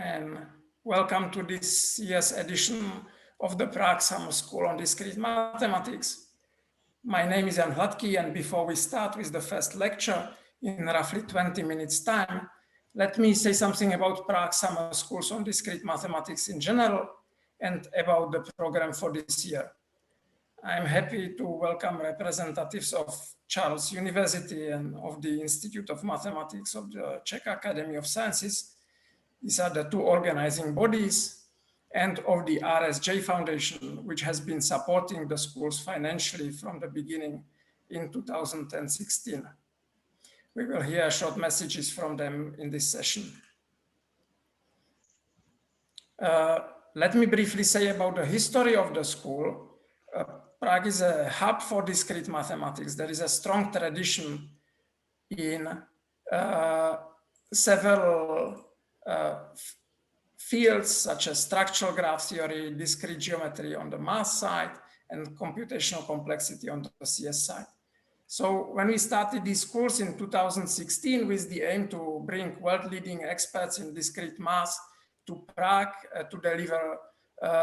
and welcome to this year's edition of the Prague Summer School on Discrete Mathematics. My name is Jan Hladký, and before we start with the first lecture in roughly 20 minutes time, let me say something about Prague Summer Schools on Discrete Mathematics in general and about the program for this year. I'm happy to welcome representatives of Charles University and of the Institute of Mathematics of the Czech Academy of Sciences. These are the two organizing bodies, and of the RSJ Foundation, which has been supporting the schools financially from the beginning in 2016. We will hear short messages from them in this session. Let me briefly say about the history of the school. Prague is a hub for discrete mathematics. There is a strong tradition in several fields such as structural graph theory, discrete geometry on the math side, and computational complexity on the CS side. So when we started these schools in 2016 with the aim to bring world-leading experts in discrete math to Prague to deliver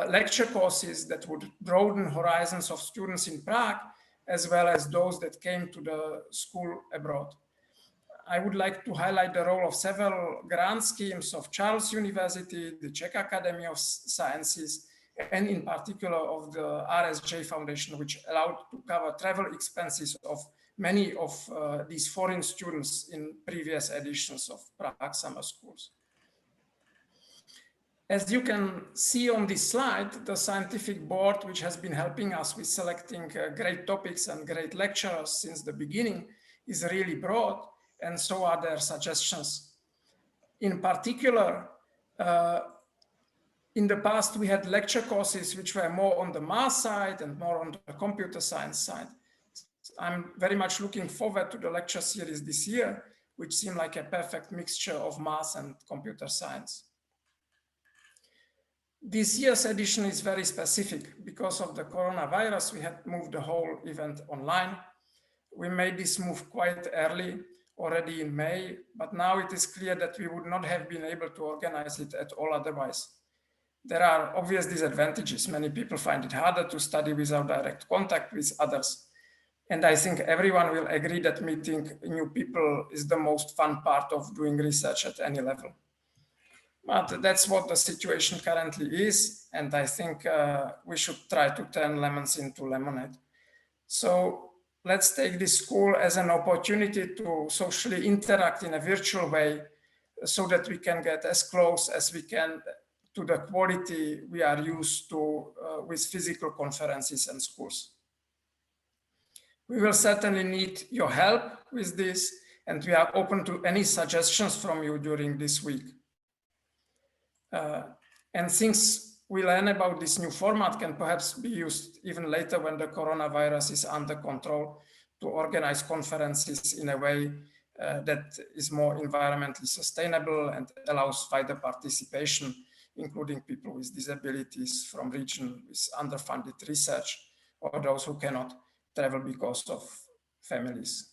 lecture courses that would broaden horizons of students in Prague, as well as those that came to the school abroad. I would like to highlight the role of several grant schemes of Charles University, the Czech Academy of Sciences, and in particular of the RSJ Foundation, which allowed to cover travel expenses of many of these foreign students in previous editions of Prague Summer Schools. As you can see on this slide, the scientific board, which has been helping us with selecting great topics and great lecturers since the beginning, is really broad, and so are their suggestions. In particular, in the past, we had lecture courses which were more on the math side and more on the computer science side. I'm very much looking forward to the lecture series this year, which seem like a perfect mixture of math and computer science. This year's edition is very specific. Because of the coronavirus, we had moved the whole event online. We made this move quite early, already in May, but now it is clear that we would not have been able to organize it at all otherwise. There are obvious disadvantages. Many people find it harder to study without direct contact with others. And I think everyone will agree that meeting new people is the most fun part of doing research at any level. But that's what the situation currently is, and I think we should try to turn lemons into lemonade. So let's take this school as an opportunity to socially interact in a virtual way so that we can get as close as we can to the quality we are used to with physical conferences and schools. We will certainly need your help with this, and we are open to any suggestions from you during this week. And things we learn about this new format can perhaps be used even later when the coronavirus is under control to organize conferences in a way that is more environmentally sustainable and allows wider participation, including people with disabilities from regions with underfunded research or those who cannot travel because of families.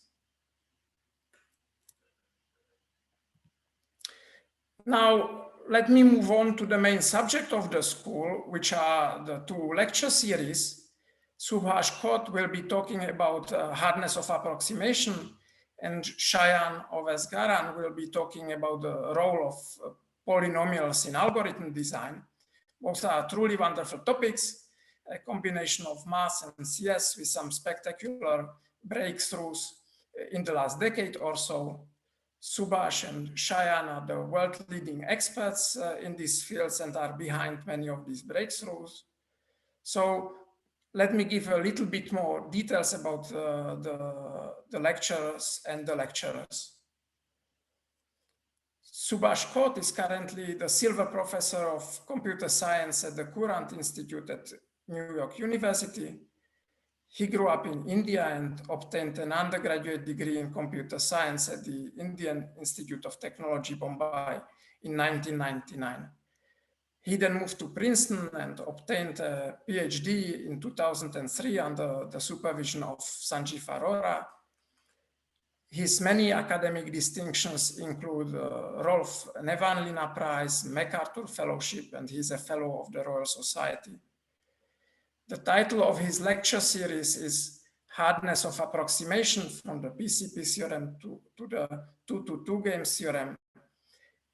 Now, let me move on to the main subject of the school, which are the two lecture series. Subhash Khot will be talking about hardness of approximation, and Shayan Ovesgaran will be talking about the role of polynomials in algorithm design. Both are truly wonderful topics, a combination of math and CS with some spectacular breakthroughs in the last decade or so. Subhash and Shayan are the world-leading experts in these fields and are behind many of these breakthroughs. So let me give a little bit more details about the lecturers and the lecturers. Subhash Khot is currently the Silver Professor of Computer Science at the Courant Institute at New York University. He grew up in India and obtained an undergraduate degree in computer science at the Indian Institute of Technology, Bombay in 1999. He then moved to Princeton and obtained a PhD in 2003 under the supervision of Sanjeev Arora. His many academic distinctions include Rolf Nevanlina Prize, MacArthur Fellowship, and he's a Fellow of the Royal Society. The title of his lecture series is Hardness of Approximation from the PCP theorem to the 2-to-2 games theorem,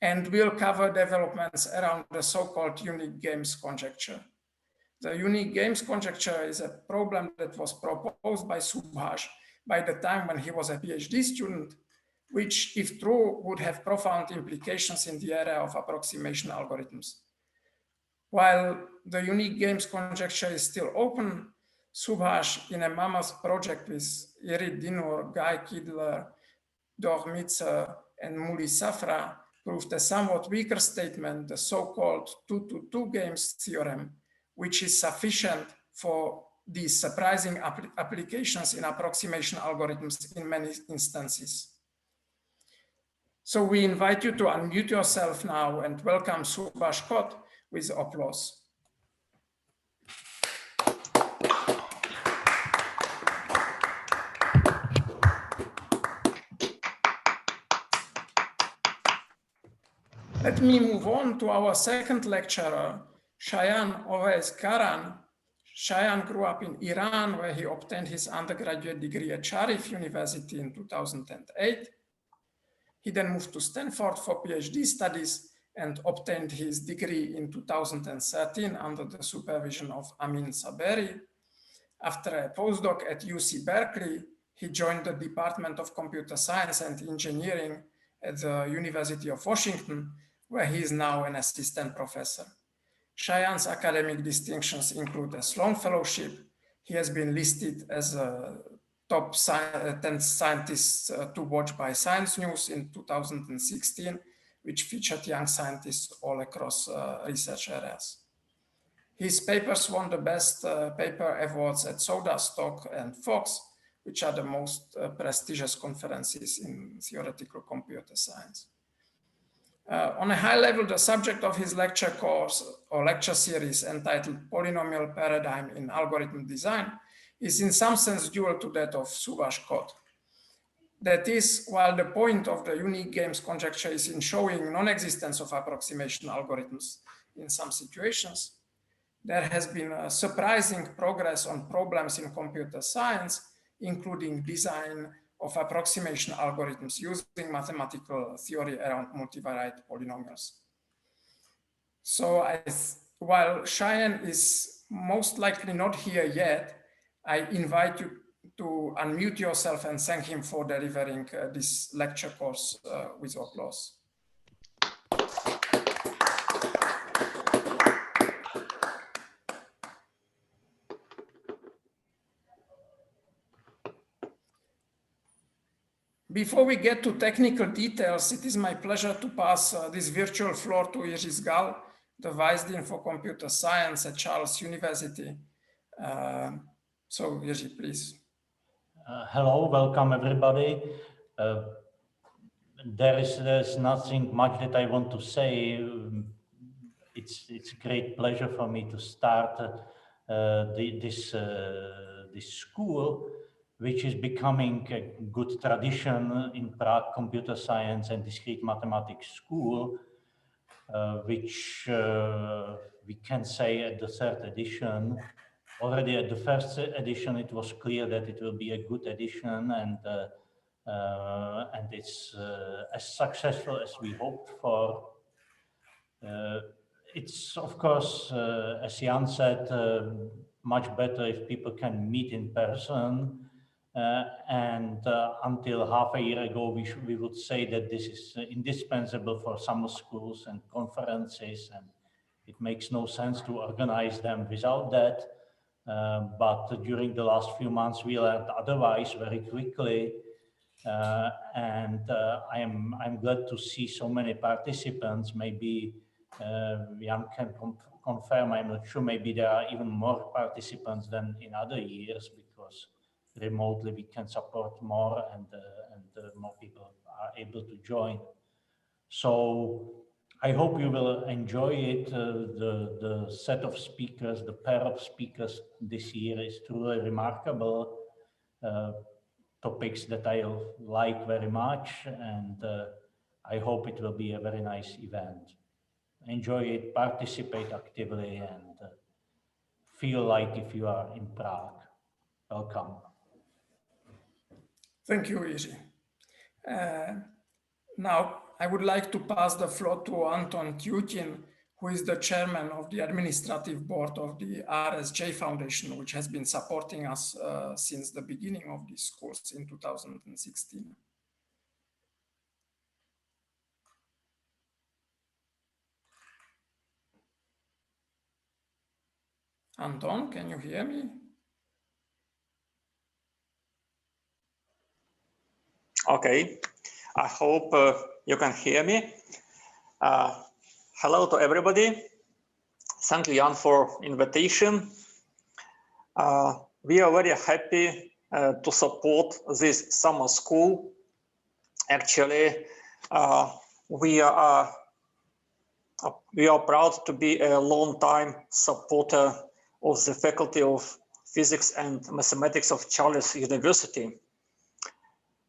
and will cover developments around the so-called unique games conjecture. The unique games conjecture is a problem that was proposed by Subhash by the time when he was a PhD student, which, if true, would have profound implications in the area of approximation algorithms. While the unique games conjecture is still open, Subhash, in a mammoth project with Irit Dinur, Guy Kidler, Dor Mitzer, and Muli Safra, proved a somewhat weaker statement, the so-called 2-to-2 games theorem, which is sufficient for these surprising applications in approximation algorithms in many instances. So we invite you to unmute yourself now and welcome Subhash Khot with applause. Let me move on to our second lecturer, Shayan Ovais Karan. Shayan grew up in Iran, where he obtained his undergraduate degree at Sharif University in 2008. He then moved to Stanford for PhD studies and obtained his degree in 2013 under the supervision of Amin Saberi. After a postdoc at UC Berkeley, he joined the Department of Computer Science and Engineering at the University of Washington, where he is now an assistant professor. Shayan's academic distinctions include a Sloan Fellowship. He has been listed as a top 10 scientists to watch by Science News in 2016, which featured young scientists all across research areas. His papers won the best paper awards at Soda, Stock, and Fox, which are the most prestigious conferences in theoretical computer science. On a high level, the subject of his lecture course or lecture series entitled Polynomial Paradigm in Algorithm Design is in some sense dual to that of Subhash Khot. That is, while the point of the unique games conjecture is in showing non-existence of approximation algorithms in some situations, there has been a surprising progress on problems in computer science, including design of approximation algorithms using mathematical theory around multivariate polynomials. So while Shayan is most likely not here yet, I invite you to unmute yourself and thank him for delivering this lecture course with applause. Before we get to technical details, it is my pleasure to pass this virtual floor to Jiří Zgal, the Vice Dean for Computer Science at Charles University. So Jiří, please. Hello, welcome everybody. There's nothing much that I want to say. It's a great pleasure for me to start this school, which is becoming a good tradition in Prague Computer Science and Discrete Mathematics School, which we can say at the third edition. Already at the first edition, it was clear that it will be a good edition, and it's as successful as we hoped for. It's, of course, as Jan said, much better if people can meet in person. Until half a year ago, we would say that this is indispensable for summer schools and conferences, and it makes no sense to organize them without that. But during the last few months, we learned otherwise very quickly. I'm glad to see so many participants. Maybe Jan can confirm, I'm not sure, maybe there are even more participants than in other years, because remotely we can support more and more people are able to join. So I hope you will enjoy it. The set of speakers, the pair of speakers this year is truly remarkable. topics that I like very much, and I hope it will be a very nice event. Enjoy it, participate actively, and feel like if you are in Prague. Welcome. Thank you, Jiří. Now, I would like to pass the floor to Anton Tutin, who is the chairman of the administrative board of the RSJ Foundation, which has been supporting us since the beginning of this course in 2016. Anton, can you hear me? Okay, I hope you can hear me. Hello to everybody. Thank you, Jan, for invitation. We are very happy to support this summer school. Actually, we are proud to be a long-time supporter of the Faculty of Physics and Mathematics of Charles University.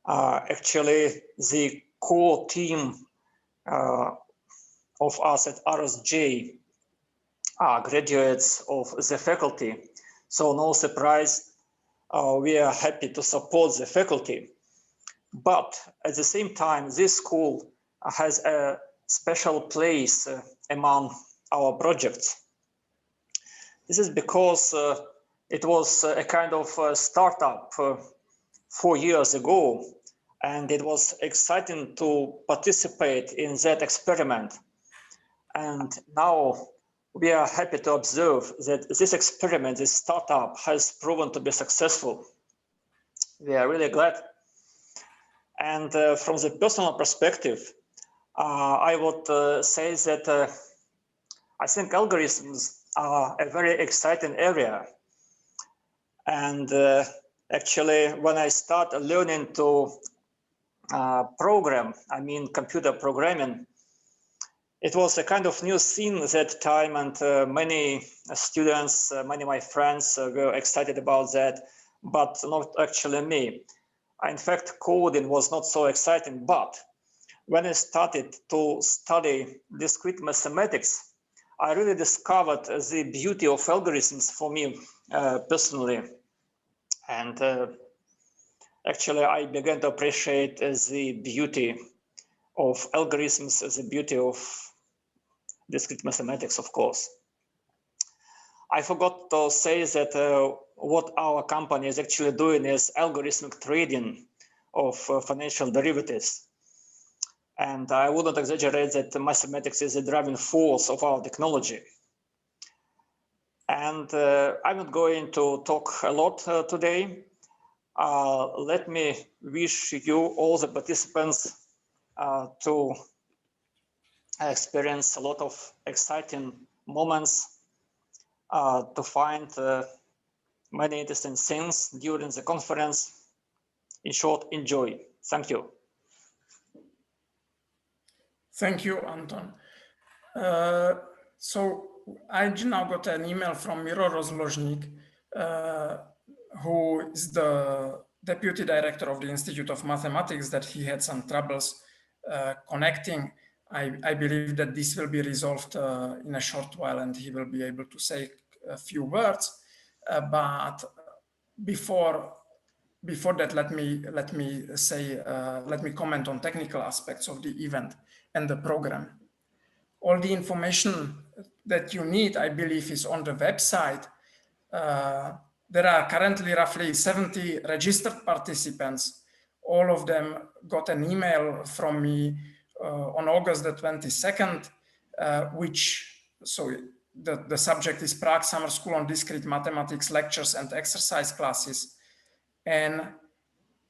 Actually, the core team of us at RSJ are graduates of the faculty. So no surprise, we are happy to support the faculty. But at the same time, this school has a special place among our projects. This is because it was a kind of startup 4 years ago, and it was exciting to participate in that experiment. And now we are happy to observe that this experiment, this startup, has proven to be successful. We are really glad. And from the personal perspective, I would say that I think algorithms are a very exciting area. And actually, when I started learning to program, I mean computer programming, it was a kind of new scene at that time, and many students, many of my friends were excited about that, but not actually me. In fact, coding was not so exciting, but when I started to study discrete mathematics, I really discovered the beauty of algorithms for me personally. And actually, I began to appreciate the beauty of algorithms, the beauty of discrete mathematics, of course. I forgot to say that what our company is actually doing is algorithmic trading of financial derivatives. And I wouldn't exaggerate that mathematics is the driving force of our technology. And I'm not going to talk a lot today. Let me wish you, all the participants, to experience a lot of exciting moments, to find many interesting things during the conference. In short, enjoy. Thank you. Thank you, Anton. So I now got an email from Miro Rozložník, who is the deputy director of the Institute of Mathematics, that he had some troubles connecting. I believe that this will be resolved in a short while, and he will be able to say a few words. But before that, let me comment on technical aspects of the event and the program. All the information that you need, I believe, is on the website. There are currently roughly 70 registered participants. All of them got an email from me on August the 22nd, the subject is Prague Summer School on Discrete Mathematics Lectures and Exercise Classes. And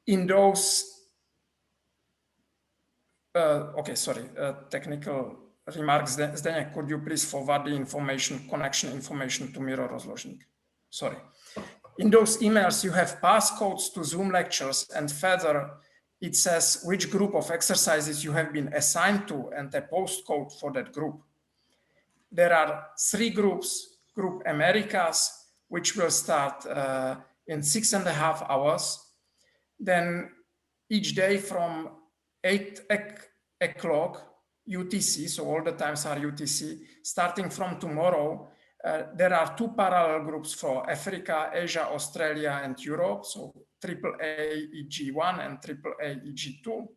in those, technical remarks. Zdeněk, could you please forward the connection information to Miro Rozložník? Sorry. In those emails, you have passcodes to Zoom lectures, and further, it says which group of exercises you have been assigned to and a postcode for that group. There are 3 groups. Group Americas, which will start in 6.5 hours. then each day from 8 o'clock UTC, so all the times are UTC, starting from tomorrow, there are 2 parallel groups for Africa, Asia, Australia, and Europe, so AAA EG1 and AAA EG2.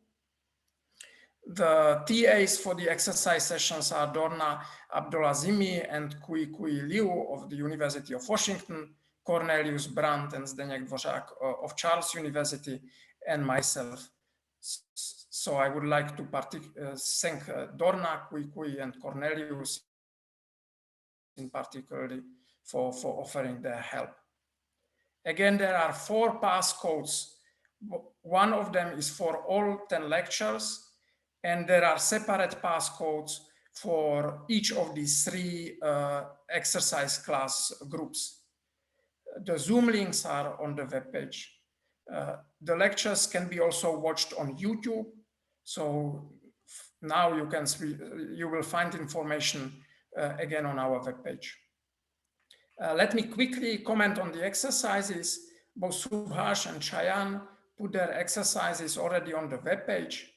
The TAs for the exercise sessions are Dorna Abdolazimi and Kui Liu of the University of Washington, Cornelius Brandt and Zdeněk Dvořák of Charles University, and myself. So I would like to thank Dorna, Kui, and Cornelius in particular for offering their help. Again, there are 4 passcodes. One of them is for all 10 lectures, and there are separate passcodes for each of these 3 exercise class groups. The Zoom links are on the webpage. The lectures can be also watched on YouTube. So now you will find information again on our webpage. Let me quickly comment on the exercises. Both Subhash and Cheyenne put their exercises already on the webpage.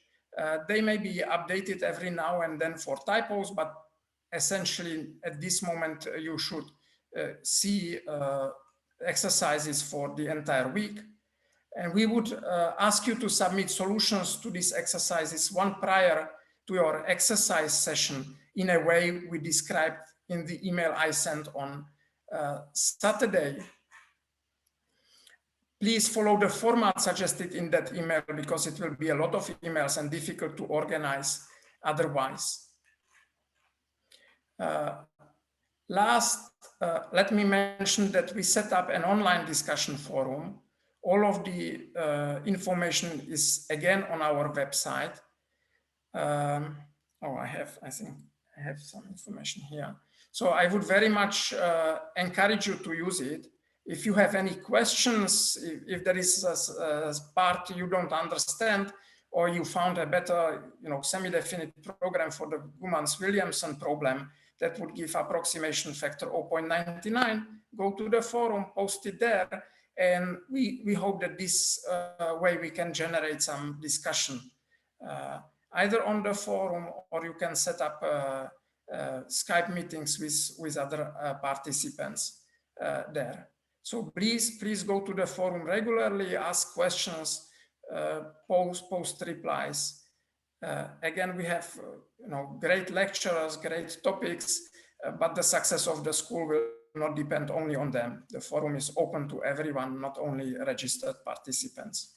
They may be updated every now and then for typos, but essentially at this moment you should see exercises for the entire week. And we would ask you to submit solutions to these exercises one prior to your exercise session in a way we described in the email I sent on Saturday. Please follow the format suggested in that email because it will be a lot of emails and difficult to organize otherwise. Last, let me mention that we set up an online discussion forum. All of the information is again on our website. I think I have some information here. So I would very much encourage you to use it. If you have any questions, if there is a part you don't understand, or you found a better, semi-definite program for the Gumans-Williamson problem that would give approximation factor 0.99, go to the forum, post it there, and we hope that this way we can generate some discussion, either on the forum or you can set up Skype meetings with other participants there. So please go to the forum regularly, ask questions, post replies. Again, we have great lecturers, great topics, but the success of the school will not depend only on them. The forum is open to everyone, not only registered participants.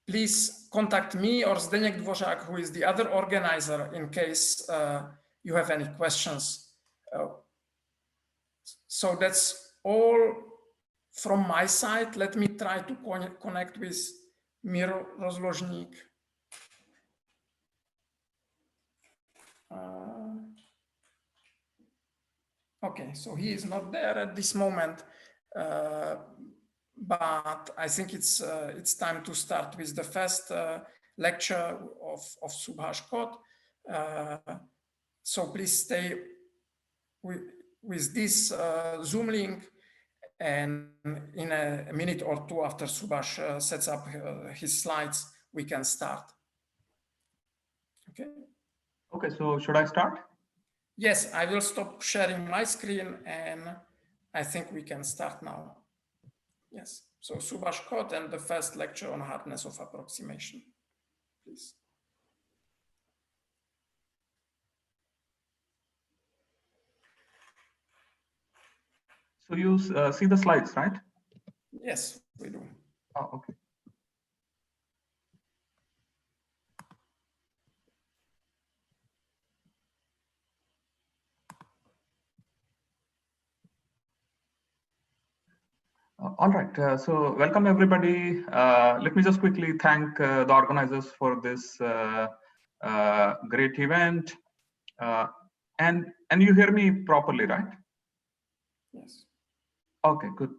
Please contact me or Zdeněk Dvořák, who is the other organizer, in case you have any questions. So that's all from my side. Let me try to connect with Miro Rozložník. Okay, so he is not there at this moment, but I think it's time to start with the first lecture of Subhash Khot. So please stay with this Zoom link, and in a minute or two after Subhash sets up his slides, we can start. Okay. Okay, so should I start? Yes, I will stop sharing my screen and I think we can start now. Yes, so Subhash Khot and the first lecture on hardness of approximation, please. So you see the slides, right? Yes, we do. Oh, okay. All right, so welcome everybody. Let me just quickly thank the organizers for this great event. And you hear me properly, right? Yes. Okay, good.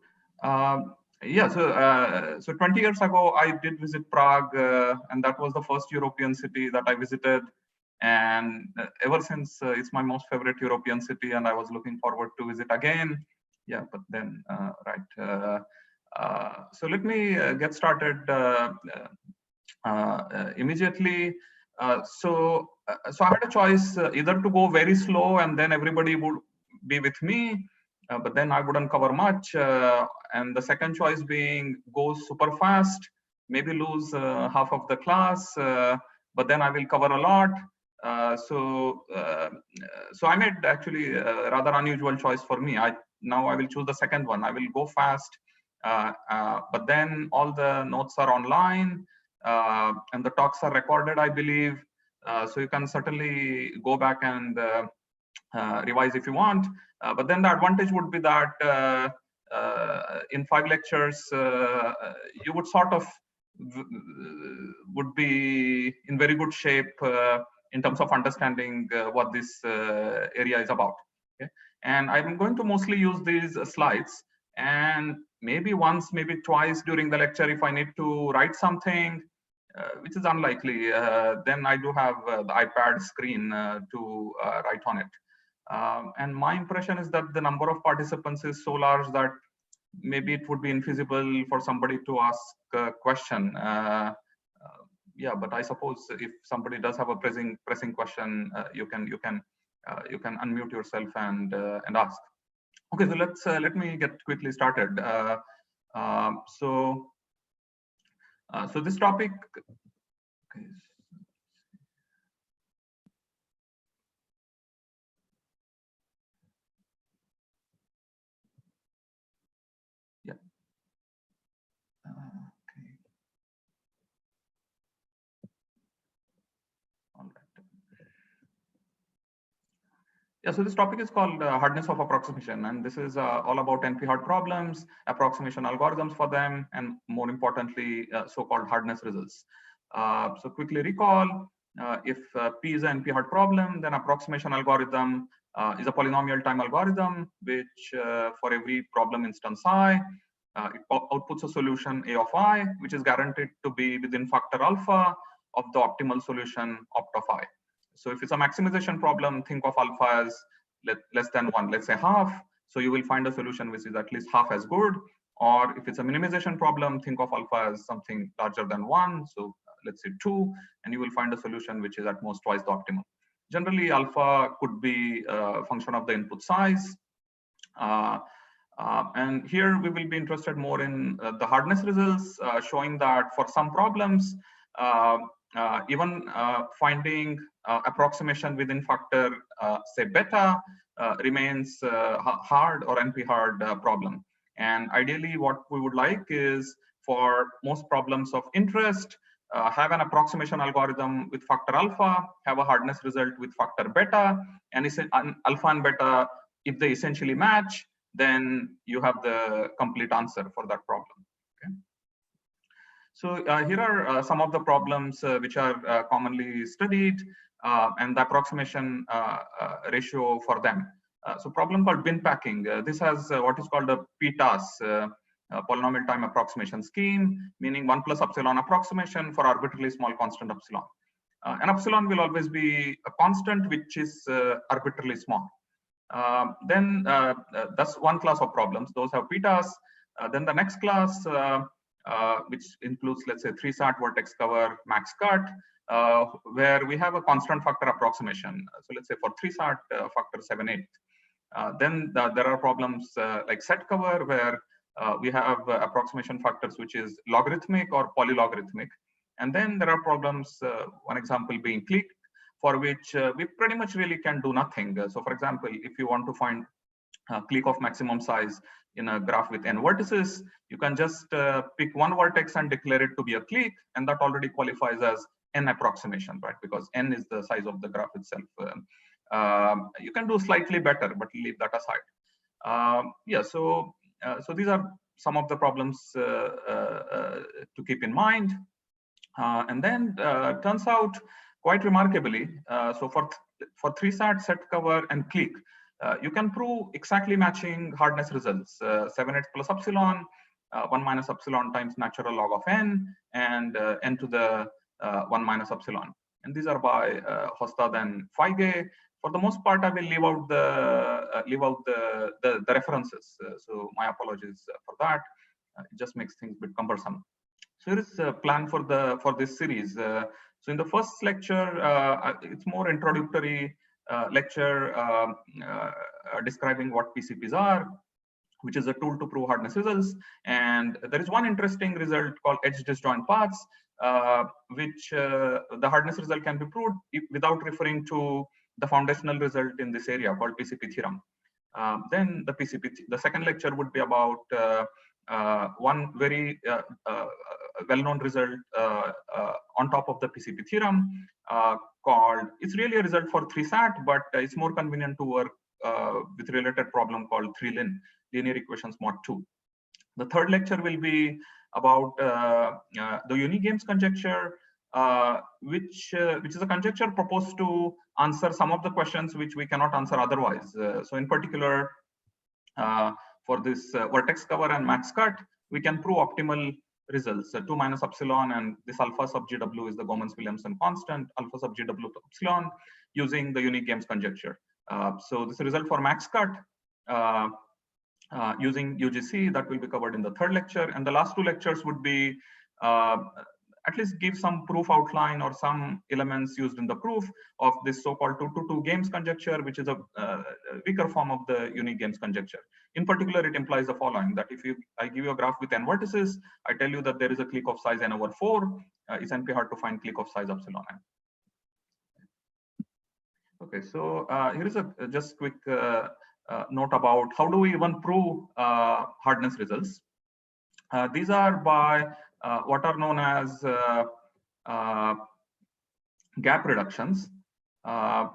Yeah, so 20 years ago, I did visit Prague, and that was the first European city that I visited. And ever since, it's my most favorite European city, and I was looking forward to visit again. Yeah, but then, So let me get started immediately. So I had a choice either to go very slow and then everybody would be with me, but then I wouldn't cover much. And the second choice being go super fast, maybe lose half of the class, but then I will cover a lot. So I made actually a rather unusual choice for me. Now I will choose the second one. I will go fast, but then all the notes are online and the talks are recorded, I believe. So you can certainly go back and revise if you want. But then the advantage would be that in 5 lectures, you would sort of would be in very good shape in terms of understanding what this area is about. Okay? And I'm going to mostly use these slides, and maybe once, maybe twice during the lecture, if I need to write something, which is unlikely, then I do have the iPad screen to write on it. And my impression is that the number of participants is so large that maybe it would be infeasible for somebody to ask a question. Yeah, but I suppose if somebody does have a pressing question, you can unmute yourself and ask. Okay, so let me get quickly started. So this topic. Okay. Yeah. Okay. All right. Yeah, so this topic is called hardness of approximation, and this is all about NP-hard problems, approximation algorithms for them, and more importantly, so-called hardness results. So quickly recall, if P is an NP-hard problem, then approximation algorithm is a polynomial time algorithm, which for every problem instance I, it outputs a solution A of I, which is guaranteed to be within factor alpha of the optimal solution opt of I. So if it's a maximization problem, think of alpha as less than 1, let's say half. So you will find a solution which is at least half as good. Or if it's a minimization problem, think of alpha as something larger than 1. So let's say 2, and you will find a solution which is at most twice the optimal. Generally, alpha could be a function of the input size. And here we will be interested more in the hardness results, showing that for some problems, even finding approximation within factor, say beta, remains hard or NP-hard problem. And ideally, what we would like is for most problems of interest, have an approximation algorithm with factor alpha, have a hardness result with factor beta, and alpha and beta, if they essentially match, then you have the complete answer for that problem. Okay. So here are some of the problems which are commonly studied and the approximation ratio for them. So problem called bin packing. This has what is called a PTAS, polynomial time approximation scheme, meaning 1 plus epsilon approximation for arbitrarily small constant epsilon. And epsilon will always be a constant which is arbitrarily small. Then that's one class of problems. Those have PTAS. Then the next class, which includes, let's say, 3-SAT vertex cover max cut, where we have a constant factor approximation. So let's say for 3-SAT, factor 7/8. Then there are problems like set cover, where we have approximation factors which is logarithmic or polylogarithmic. And then there are problems, one example being clique, for which we pretty much really can do nothing. So for example, if you want to find a clique of maximum size in a graph with n vertices, you can just pick one vertex and declare it to be a clique, and that already qualifies as n approximation, right? Because n is the size of the graph itself. You can do slightly better, but leave that aside. Yeah, so these are some of the problems to keep in mind. And then turns out, quite remarkably, so for 3-SAT, set cover, and clique, you can prove exactly matching hardness results. 7/8 plus epsilon, 1 minus epsilon times natural log of n, and n to the 1 minus epsilon. And these are by Hostad and Feige. For the most part, I will leave out the references. So my apologies for that. it just makes things a bit cumbersome. So here is a plan for this series. So in the first lecture, it's more introductory lecture describing what PCPs are, which is a tool to prove hardness results. And there is one interesting result called edge disjoint paths, which the hardness result can be proved without referring to the foundational result in this area called PCP theorem. Then the second lecture would be about one very well-known result on top of the PCP theorem called, it's really a result for 3-SAT, but it's more convenient to work with related problem called 3-LIN, linear equations mod 2. The third lecture will be about the Uni-Games conjecture, which is a conjecture proposed to answer some of the questions which we cannot answer otherwise. So in particular, for this vertex cover and max cut, we can prove optimal results, 2 minus epsilon, and this alpha sub GW is the Gomans-Williamson constant, alpha sub GW to epsilon, using the Uni-Games conjecture. So this result for max cut using UGC, that will be covered in the third lecture. And the last 2 lectures would be at least give some proof outline or some elements used in the proof of this so-called 2-to-2 games conjecture, which is a weaker form of the Uni-Games conjecture. In particular, it implies the following, that if I give you a graph with n vertices, I tell you that there is a clique of size n over 4, it's NP hard to find clique of size epsilon n. Okay, so here is a just quick note about how do we even prove hardness results. These are by what are known as gap reductions. I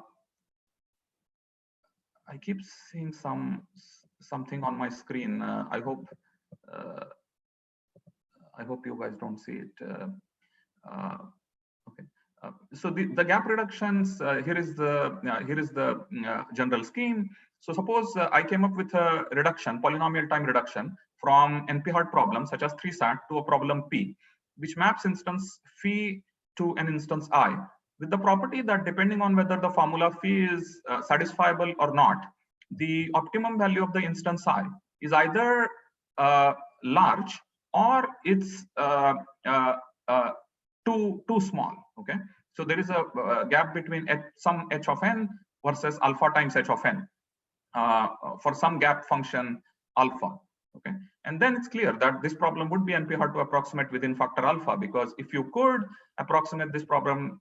keep seeing something on my screen. I hope you guys don't see it. Okay. So the gap reductions, here is the general scheme. So suppose I came up with a reduction, polynomial time reduction, from NP-hard problems such as 3-SAT to a problem P, which maps instance phi to an instance I, with the property that depending on whether the formula phi is satisfiable or not, the optimum value of the instance I is either large or it's too small. Okay, so there is a gap between some h of n versus alpha times h of n for some gap function alpha. Okay, and then it's clear that this problem would be NP hard to approximate within factor alpha, because if you could approximate this problem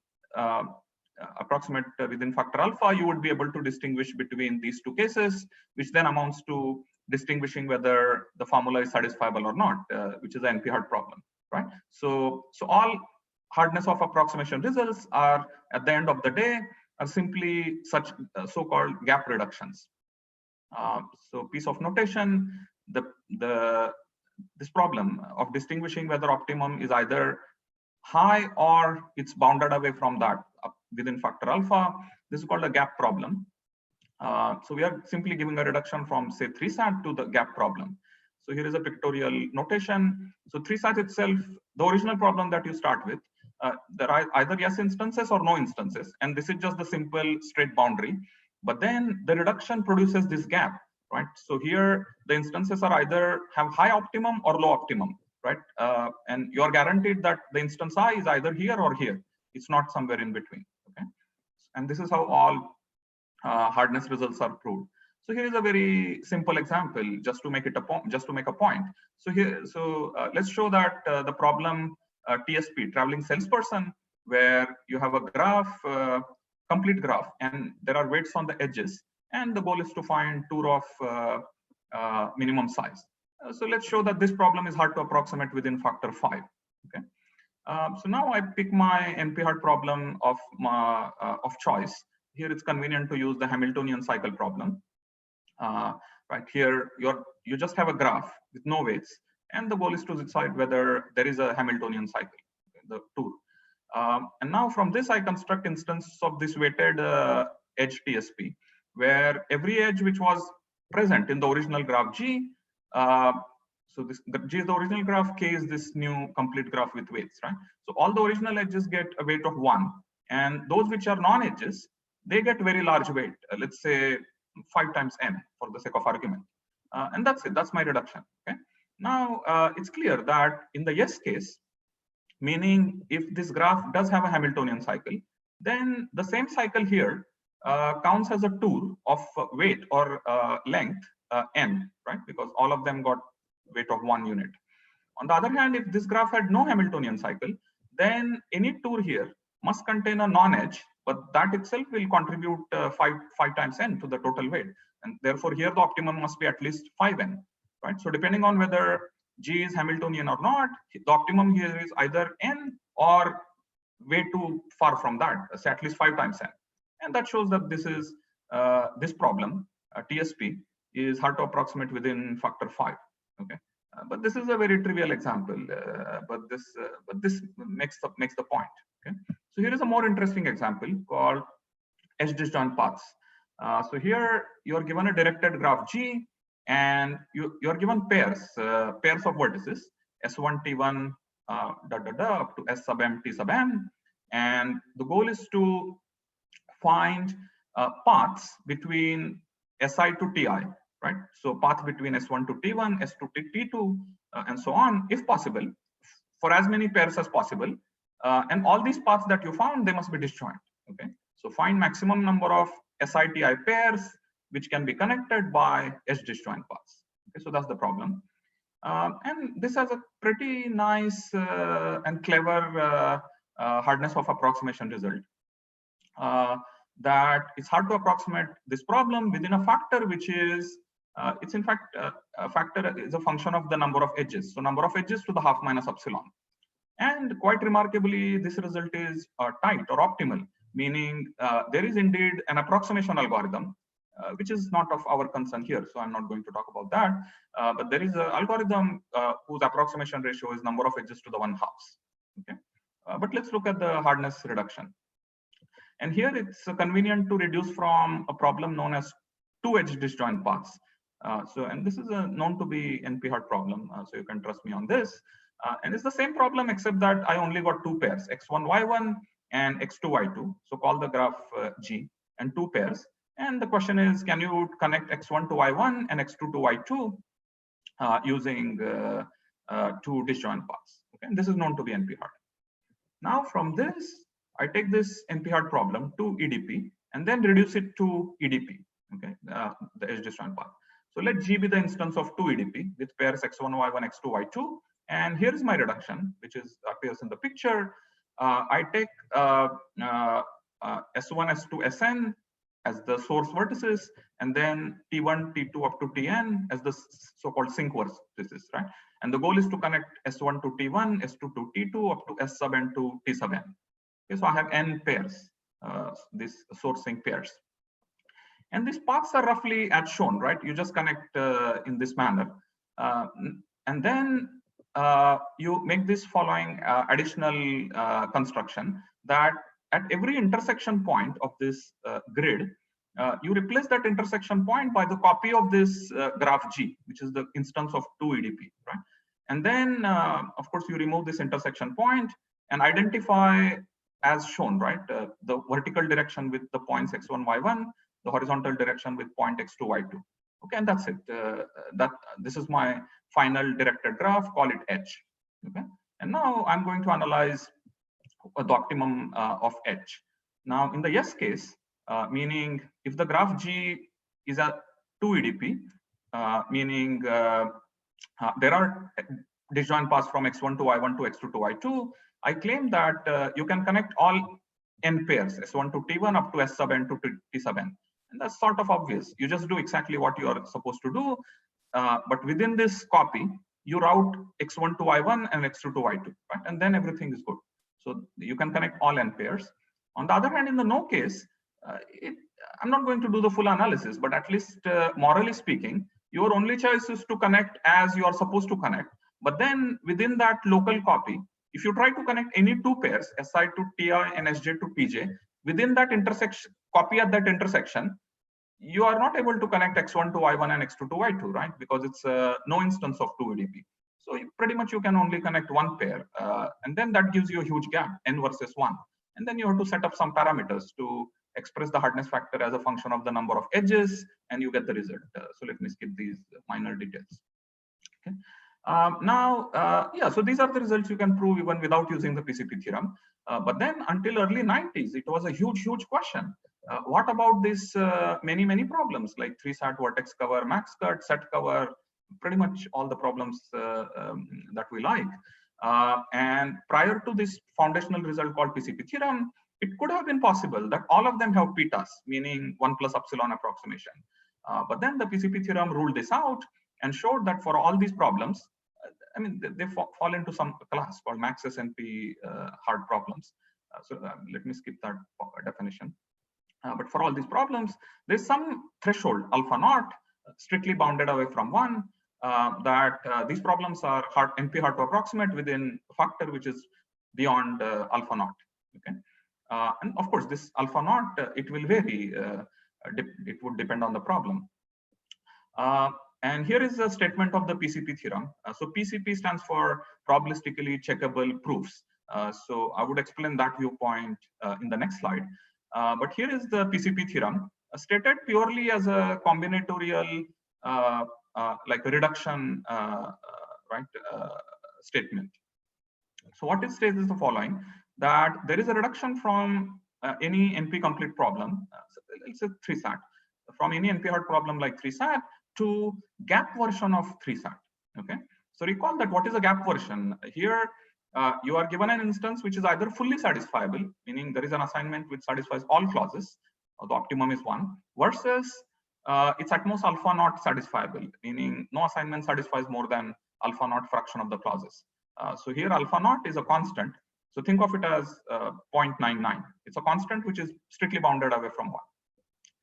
within factor alpha, you would be able to distinguish between these 2 cases, which then amounts to distinguishing whether the formula is satisfiable or not, which is the NP hard problem, right? So all hardness of approximation results are, at the end of the day, are simply such so-called gap reductions. So piece of notation, this problem of distinguishing whether optimum is either high or it's bounded away from that within factor alpha, this is called a gap problem. So we are simply giving a reduction from, say, 3-SAT to the gap problem. So here is a pictorial notation. So 3-SAT itself, the original problem that you start with, there are either yes instances or no instances, and this is just the simple straight boundary. But then the reduction produces this gap, right? So here the instances are either have high optimum or low optimum, right? And you are guaranteed that the instance I is either here or here. It's not somewhere in between. Okay, and this is how all hardness results are proved. So here is a very simple example, just to make it a point. So here, let's show that the problem TSP, traveling salesperson, where you have a graph, complete graph, and there are weights on the edges, and the goal is to find 2 of minimum size. So let's show that this problem is hard to approximate within factor 5. Okay. So now I pick my NP-hard problem of choice. Here it's convenient to use the Hamiltonian cycle problem. Right here, you just have a graph with no weights, and the goal is to decide whether there is a Hamiltonian cycle, the tool. And now from this, I construct instances of this weighted edge TSP, where every edge which was present in the original graph G, so the G is the original graph, K is this new complete graph with weights, right? So all the original edges get a weight of 1, and those which are non-edges, they get very large weight, let's say 5 times n for the sake of argument. And that's it, that's my reduction. Okay. Now, it's clear that in the yes case, meaning if this graph does have a Hamiltonian cycle, then the same cycle here counts as a tour of weight or length n, right? Because all of them got weight of 1 unit. On the other hand, if this graph had no Hamiltonian cycle, then any tour here must contain a non-edge, but that itself will contribute 5 times n to the total weight. And therefore, here the optimum must be at least 5n, right? So depending on whether G is Hamiltonian or not, the optimum here is either n or way too far from that, so at least 5 times n. And that shows that this is this problem, TSP, is hard to approximate within factor 5. Okay. But this is a very trivial example, but this makes the point. Okay, so here is a more interesting example called edge disjoint paths. So here you are given a directed graph G, and you are given pairs of vertices S1 T1 up to S sub m T sub n, and the goal is to find paths between Si to Ti. Right? So path between S1 to T1, S2 to T2, and so on, if possible, for as many pairs as possible. And all these paths that you found, they must be disjoint. Okay. So find maximum number of SI-TI pairs which can be connected by edge disjoint paths. Okay. So that's the problem. And this has a pretty nice and clever hardness of approximation result. That it's hard to approximate this problem within a factor which is it's in fact a factor is a function of the number of edges. So number of edges to the half minus epsilon. And quite remarkably, this result is tight or optimal, meaning there is indeed an approximation algorithm, which is not of our concern here. So I'm not going to talk about that. But there is an algorithm whose approximation ratio is number of edges to the 1/2. Okay. But let's look at the hardness reduction. And here it's convenient to reduce from a problem known as 2 edge disjoint paths. And this is known to be NP-hard problem, so you can trust me on this. And it's the same problem except that I only got 2 pairs, x1, y1 and x2, y2. So call the graph G and 2 pairs. And the question is, can you connect x1 to y1 and x2 to y2 using 2 disjoint paths? Okay, and this is known to be NP-hard. Now from this, I take this NP-hard problem to EDP and then reduce it to EDP. Okay, the edge disjoint path. So let G be the instance of 2 EDP with pairs x1, y1, x2, y2. And here is my reduction, which appears in the picture. I take S1, S2, Sn as the source vertices, and then T1, T2 up to Tn as the so-called sink vertices, right? And the goal is to connect S1 to T1, S2 to T2 up to S sub n to T sub n. Okay, so I have n pairs, these source sink pairs. And these paths are roughly as shown, right? You just connect in this manner. And then you make this following additional construction that at every intersection point of this grid, you replace that intersection point by the copy of this graph G, which is the instance of 2 EDP, right? And then, of course, you remove this intersection point and identify as shown, right? The vertical direction with the points x1, y1, the horizontal direction with point x2, y2. Okay, and that's it. This is my final directed graph, call it H. Okay, and now I'm going to analyze the optimum of H. Now, in the yes case, meaning if the graph G is a 2 EDP, meaning there are disjoint paths from x1 to y1 to x2 to y2, I claim that you can connect all n pairs, S1 to T1 up to S sub n to T sub n. And that's sort of obvious. You just do exactly what you are supposed to do. But within this copy, you route x1 to y1 and x2 to y2, right? And then everything is good. So you can connect all n pairs. On the other hand, in the no case, I'm not going to do the full analysis, but at least morally speaking, your only choice is to connect as you are supposed to connect. But then within that local copy, if you try to connect any 2 pairs, Si to Ti and Sj to Tj, within that intersection, copy at that intersection, you are not able to connect x1 to y1 and x2 to y2, right? Because it's no instance of 2 EDP. So pretty much you can only connect 1 pair. And then that gives you a huge gap, n versus 1. And then you have to set up some parameters to express the hardness factor as a function of the number of edges, and you get the result. So let me skip these minor details. Okay. Yeah, so these are the results you can prove even without using the PCP theorem. But then until early 90s, it was a huge question. What about this many problems like 3-sat vertex cover, max cut, set cover, pretty much all the problems that we like. And prior to this foundational result called PCP theorem, it could have been possible that all of them have PTAS, meaning 1 plus epsilon approximation. But then the PCP theorem ruled this out and showed that for all these problems, I mean, they fall into some class called max SNP hard problems. Let me skip that definition. But for all these problems, there's some threshold alpha naught strictly bounded away from 1 that these problems are NP hard to approximate within a factor which is beyond alpha naught. Okay, and of course this alpha naught it will vary. It would depend on the problem. And here is a statement of the PCP theorem. So PCP stands for probabilistically checkable proofs. So I would explain that viewpoint in the next slide. But here is the PCP theorem stated purely as a combinatorial like a reduction statement. So what it says is the following, that there is a reduction from any NP complete problem, it's a 3-sat, from any NP hard problem like 3-sat to gap version of 3-sat. Okay, so recall that what is a gap version? Here you are given an instance which is either fully satisfiable, meaning there is an assignment which satisfies all clauses, or the optimum is 1, versus it's at most alpha naught satisfiable, meaning no assignment satisfies more than alpha naught fraction of the clauses. So here alpha naught is a constant. So think of it as 0.99. It's a constant which is strictly bounded away from 1.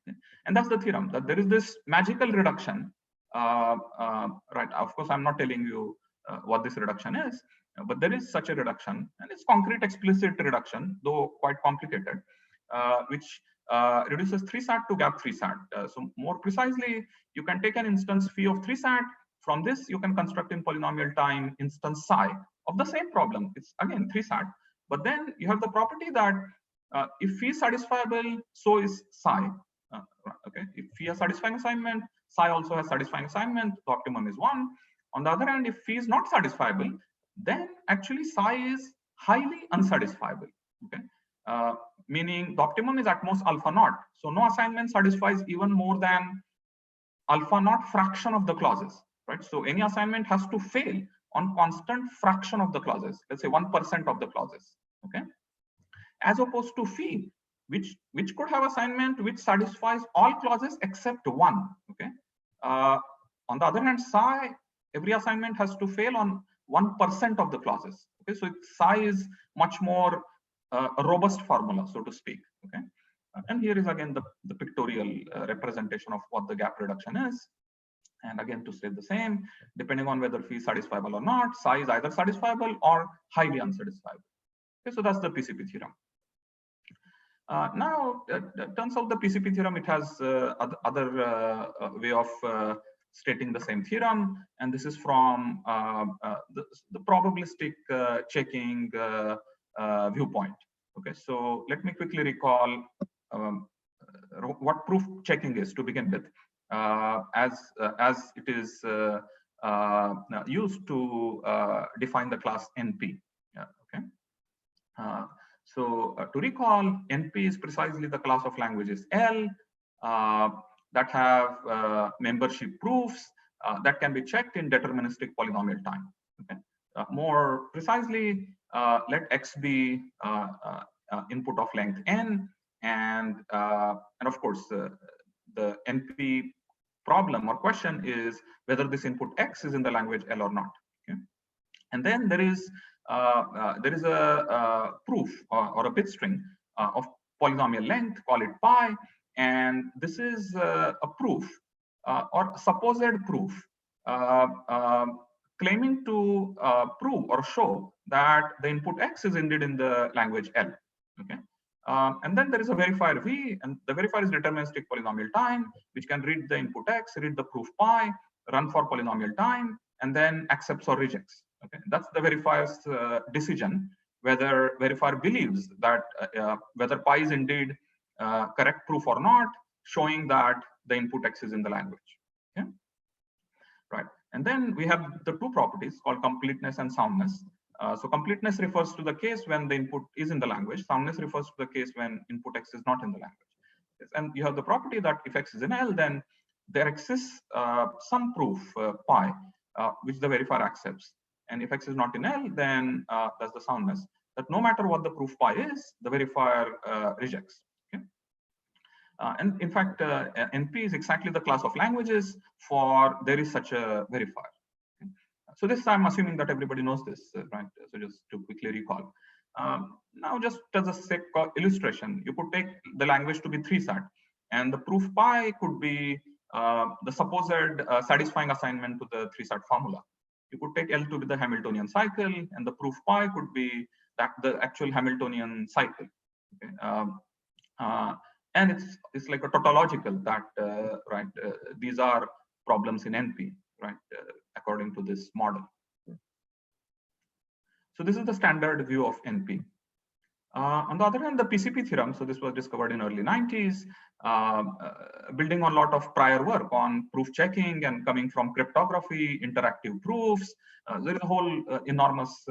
Okay. And that's the theorem, that there is this magical reduction. Right. Of course, I'm not telling you what this reduction is, but there is such a reduction, and it's concrete explicit reduction, though quite complicated, which reduces 3-sat to gap 3-sat. So more precisely, you can take an instance phi of 3-sat. From this, you can construct in polynomial time instance psi of the same problem. It's again 3-sat, but then you have the property that if phi is satisfiable, so is psi. Okay, if phi has satisfying assignment, psi also has satisfying assignment. The optimum is 1. On the other hand, if phi is not satisfiable, then actually psi is highly unsatisfiable. Okay, meaning the optimum is at most alpha naught. So no assignment satisfies even more than alpha naught fraction of the clauses. Right. So any assignment has to fail on constant fraction of the clauses. Let's say 1% of the clauses. Okay, as opposed to phi, which could have assignment which satisfies all clauses except 1. Okay. On the other hand, psi, every assignment has to fail on 1% of the clauses. Okay, so psi is much more a robust formula, so to speak. Okay, and here is again the pictorial representation of what the gap reduction is. And again, to say the same, depending on whether phi is satisfiable or not, psi is either satisfiable or highly unsatisfiable. Okay, so that's the PCP theorem. Now, turns out the PCP theorem, it has other way of stating the same theorem, and this is from the probabilistic checking viewpoint. Okay, so let me quickly recall what proof checking is to begin with, as it is used to define the class NP. Yeah, okay. So to recall, NP is precisely the class of languages L that have membership proofs that can be checked in deterministic polynomial time. Okay. More precisely, let X be input of length n, and of course the NP problem or question is whether this input X is in the language L or not. Okay. And then there is a proof or a bit string of polynomial length, call it pi, and this is a proof or supposed proof claiming to prove or show that the input X is indeed in the language L. Okay. And then there is a verifier V, and the verifier is deterministic polynomial time, which can read the input X, read the proof pi, run for polynomial time, and then accepts or rejects. Okay, that's the verifier's decision whether verifier believes that whether pi is indeed correct proof or not, showing that the input X is in the language. Okay, right. And then we have the two properties called completeness and soundness. So completeness refers to the case when the input is in the language. Soundness refers to the case when input X is not in the language. And you have the property that if X is in L, then there exists some proof pi, which the verifier accepts. And if X is not in L, then that's the soundness. That no matter what the proof pi is, the verifier rejects. Okay? And in fact, NP is exactly the class of languages for there is such a verifier. Okay? So this I'm assuming that everybody knows this, right? So just to quickly recall. Now, just as a sake of illustration, you could take the language to be 3-sat, and the proof pi could be the supposed satisfying assignment to the 3-sat formula. You could take L to be the Hamiltonian cycle, and the proof pi could be that the actual Hamiltonian cycle. Okay? And it's like a tautological that these are problems in NP, right? According to this model. So this is the standard view of NP. On the other hand, the PCP theorem, so this was discovered in early 90s, building on a lot of prior work on proof checking and coming from cryptography, interactive proofs. There is a whole enormous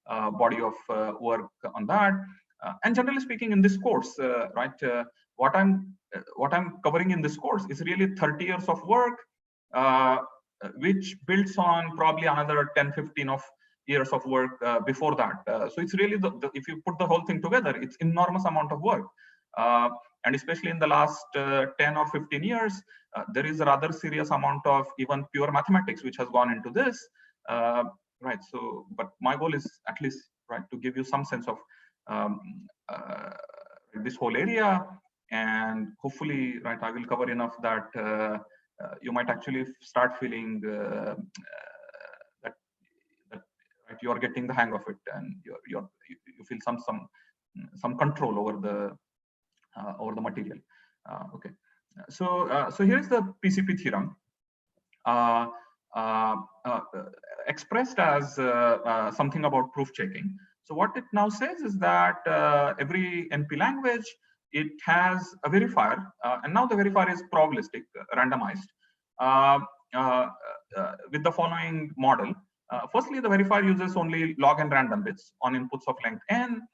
body of work on that. And generally speaking, in this course, what I'm covering in this course is really 30 years of work, which builds on probably another 10-15 of years of work before that. So it's really, if you put the whole thing together, it's enormous amount of work. And especially in the last 10 or 15 years, there is a rather serious amount of even pure mathematics which has gone into this. Right. So, but my goal is at least to give you some sense of this whole area, and hopefully, I will cover enough that you might actually start feeling that you are getting the hang of it, and you feel some control over the material. Okay, so here's the PCP theorem expressed as something about proof checking. So what it now says is that every NP language, it has a verifier, and now the verifier is probabilistic, randomized, with the following model. Firstly, the verifier uses only log and random bits on inputs of length n.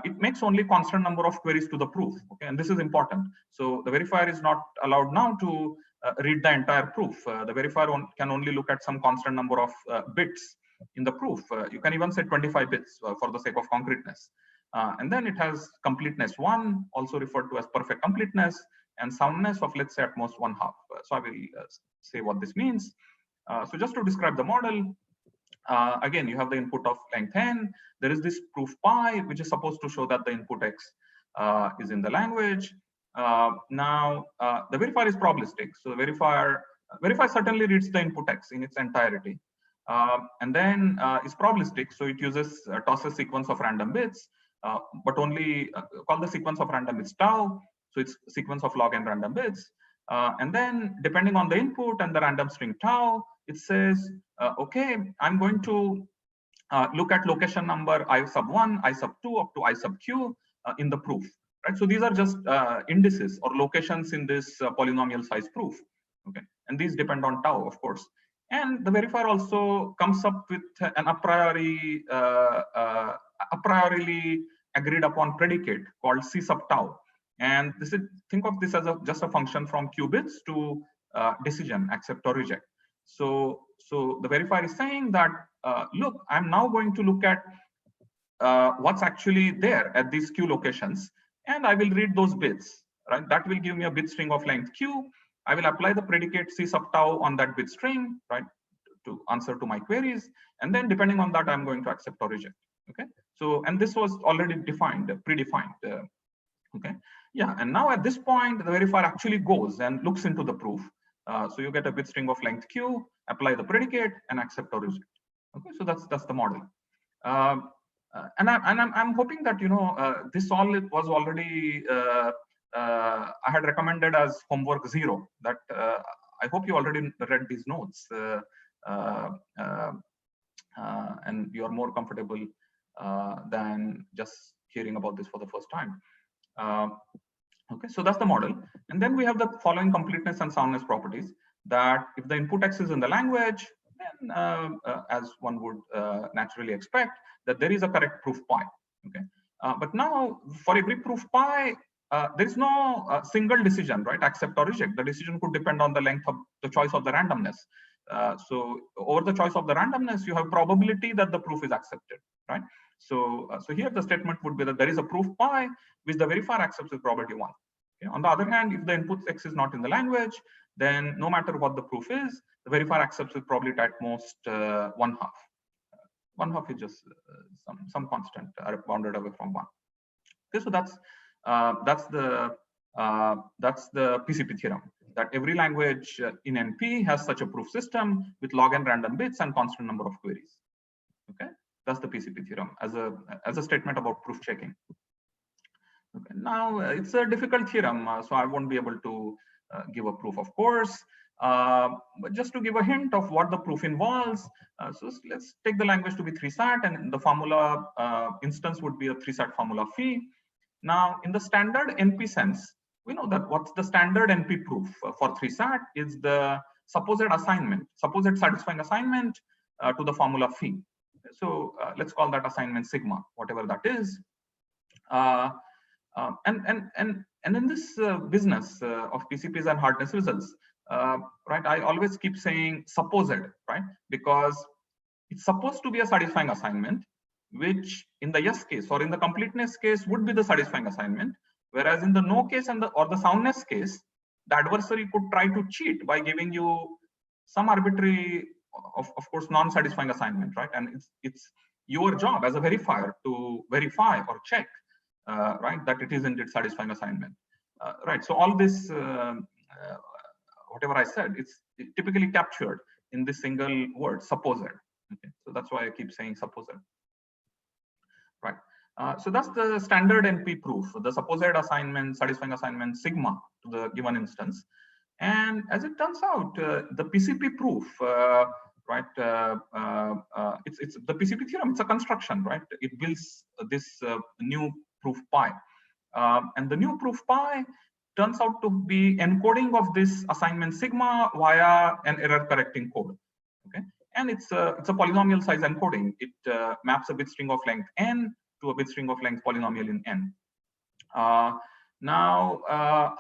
It makes only constant number of queries to the proof. Okay, and this is important. So the verifier is not allowed now to read the entire proof. The verifier can only look at some constant number of bits in the proof. You can even say 25 bits for the sake of concreteness. And then it has completeness 1, also referred to as perfect completeness, and soundness of, let's say, at most 1/2. So I will say what this means. So just to describe the model, again, you have the input of length n. There is this proof pi, which is supposed to show that the input X is in the language. Now, the verifier is probabilistic. So the verifier certainly reads the input X in its entirety. And then is probabilistic. So it tosses sequence of random bits, but only call the sequence of random bits tau. So it's sequence of log and random bits. And then depending on the input and the random string tau, it says, okay, I'm going to look at location number I sub 1, I sub 2 up to I sub q in the proof. Right? So these are just indices or locations in this polynomial size proof. Okay, and these depend on tau, of course. And the verifier also comes up with an a priorily agreed upon predicate called c sub tau. And this is, think of this as just a function from qubits to decision, accept or reject. So the verifier is saying that, look, I'm now going to look at what's actually there at these q locations, and I will read those bits, right? That will give me a bit string of length q. I will apply the predicate c sub tau on that bit string, right, to answer to my queries. And then depending on that, I'm going to accept or reject. Okay. So, and this was already defined, predefined. Okay. Yeah. And now at this point, the verifier actually goes and looks into the proof. So you get a bit string of length q, apply the predicate, and accept or reject. Okay. So that's the model. And I'm hoping that, you know, this all it was already I had recommended as homework 0. That I hope you already read these notes, and you are more comfortable than just hearing about this for the first time. Okay, so that's the model. And then we have the following completeness and soundness properties, that if the input X is in the language, then as one would naturally expect, that there is a correct proof pi. Okay, but now for every proof pi, there is no single decision, right? Accept or reject. The decision could depend on the length of the choice of the randomness. So over the choice of the randomness, you have probability that the proof is accepted, right? So, so here the statement would be that there is a proof pi which the verifier accepts with probability 1. Okay. On the other hand, if the input X is not in the language, then no matter what the proof is, the verifier accepts with probability at most 1/2. 1/2 is just some constant bounded away from 1. Okay, so that's the PCP theorem, that every language in NP has such a proof system with log n random bits and constant number of queries. Okay, that's the PCP theorem as a statement about proof checking. Okay, now it's a difficult theorem, so I won't be able to give a proof, of course. But just to give a hint of what the proof involves, so let's take the language to be 3-sat, and the formula instance would be a 3-sat formula phi. Now, in the standard NP sense, we know that what's the standard NP proof for 3-sat is the supposed assignment, supposed satisfying assignment to the formula phi. So let's call that assignment sigma, whatever that is. And in this business of PCPs and hardness results, right? I always keep saying supposed, right? Because it's supposed to be a satisfying assignment, which in the yes case or in the completeness case would be the satisfying assignment, whereas in the no case and or the soundness case, the adversary could try to cheat by giving you some arbitrary, of course, non-satisfying assignment, right? And it's your job as a verifier to verify or check, right, that it is indeed satisfying assignment, right? So all this, whatever I said, it's typically captured in this single word, supposed. Okay, so that's why I keep saying supposed. Right. So that's the standard NP proof, the supposed assignment, satisfying assignment sigma to the given instance. And as it turns out, the PCP proof, right? It's the PCP theorem. It's a construction, right? It builds this new proof pi, and the new proof pi turns out to be encoding of this assignment sigma via an error correcting code. Okay, and it's a polynomial size encoding. It maps a bit string of length n to a bit string of length polynomial in n.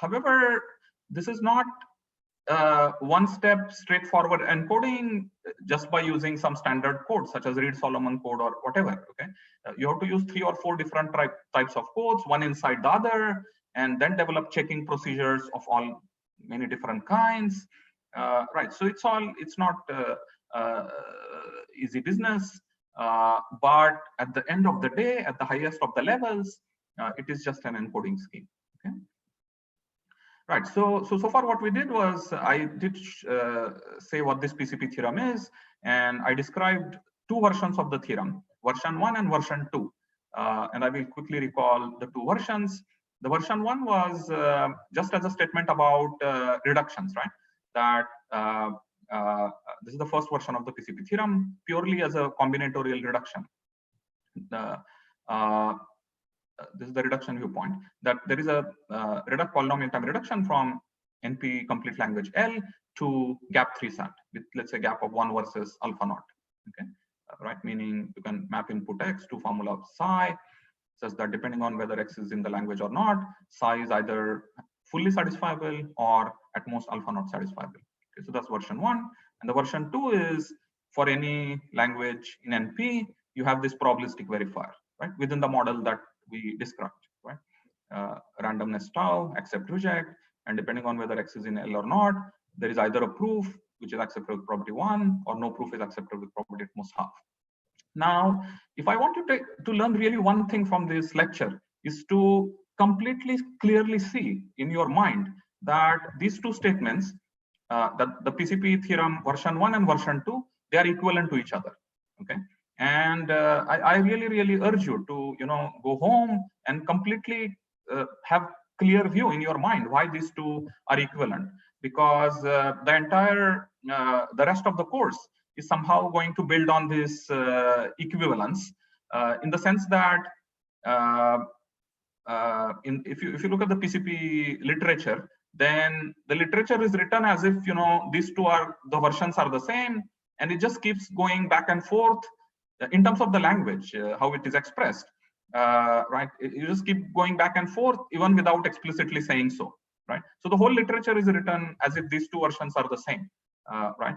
However, this is not one-step straightforward encoding just by using some standard code such as Reed-Solomon code or whatever. Okay, you have to use 3 or 4 different types of codes, one inside the other, and then develop checking procedures of all many different kinds. Right. So it's not easy business, but at the end of the day, at the highest of the levels, it is just an encoding scheme. Okay. Right. So far what we did was I did say what this PCP theorem is, and I described 2 versions of the theorem, version 1 and version 2. And I will quickly recall the 2 versions. The version 1 was just as a statement about reductions, right? That this is the first version of the PCP theorem, purely as a combinatorial reduction. This is the reduction viewpoint, that there is a polynomial time reduction from NP complete language L to gap 3-sat with, let's say, gap of 1 versus alpha naught. Okay, right, meaning you can map input X to formula of psi, such that depending on whether X is in the language or not, psi is either fully satisfiable or at most alpha naught satisfiable. Okay, so that's version 1. And the version 2 is for any language in NP, you have this probabilistic verifier, right, within the model that we described, right? Randomness tau, accept, reject, and depending on whether X is in L or not, there is either a proof which is accepted with probability 1, or no proof is accepted with probability at most half. Now, if I want you to learn really one thing from this lecture, is to completely clearly see in your mind that these 2 statements, that the PCP theorem version 1 and version 2, they are equivalent to each other. Okay. And I really urge you to, go home and completely have clear view in your mind why these 2 are equivalent, because the entire the rest of the course is somehow going to build on this equivalence, in the sense that if you look at the PCP literature, then the literature is written as if these 2 are the versions are the same, and it just keeps going back and forth in terms of the language, how it is expressed, right? You just keep going back and forth even without explicitly saying so, right? So the whole literature is written as if these two versions are the same, right?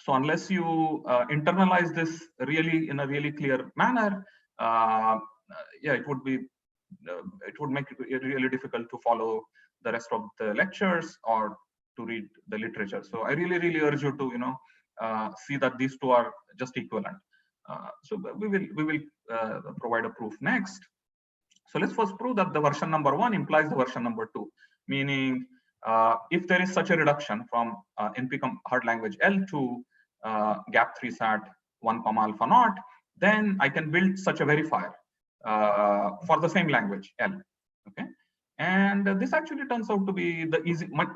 So unless you internalize this really in a really clear manner, yeah, it would make it really difficult to follow the rest of the lectures or to read the literature. So I really urge you to see that these two are just equivalent. So we will provide a proof next. So let's first prove that the version number 1 implies the version number 2, meaning if there is such a reduction from NP hard language L to gap 3 sat 1 comma alpha naught, then I can build such a verifier for the same language L. Okay, and this actually turns out to be the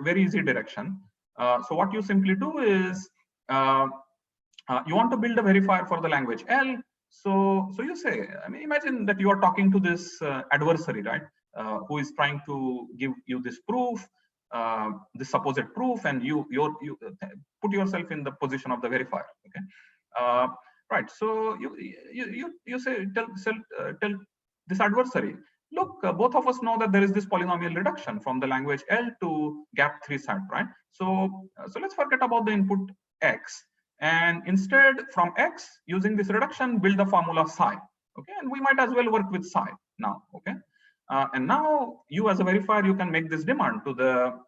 very easy direction. So what you simply do is you want to build a verifier for the language L. So you say, I mean, imagine that you are talking to this adversary, right? Who is trying to give you this proof, this supposed proof, and you put yourself in the position of the verifier. Okay, right. So you say tell this adversary, look, both of us know that there is this polynomial reduction from the language L to gap 3 sat, right? So let's forget about the input X. And instead, from X, using this reduction, build the formula psi. Okay, and we might as well work with psi now. Okay, and now you as a verifier, you can make this demand to the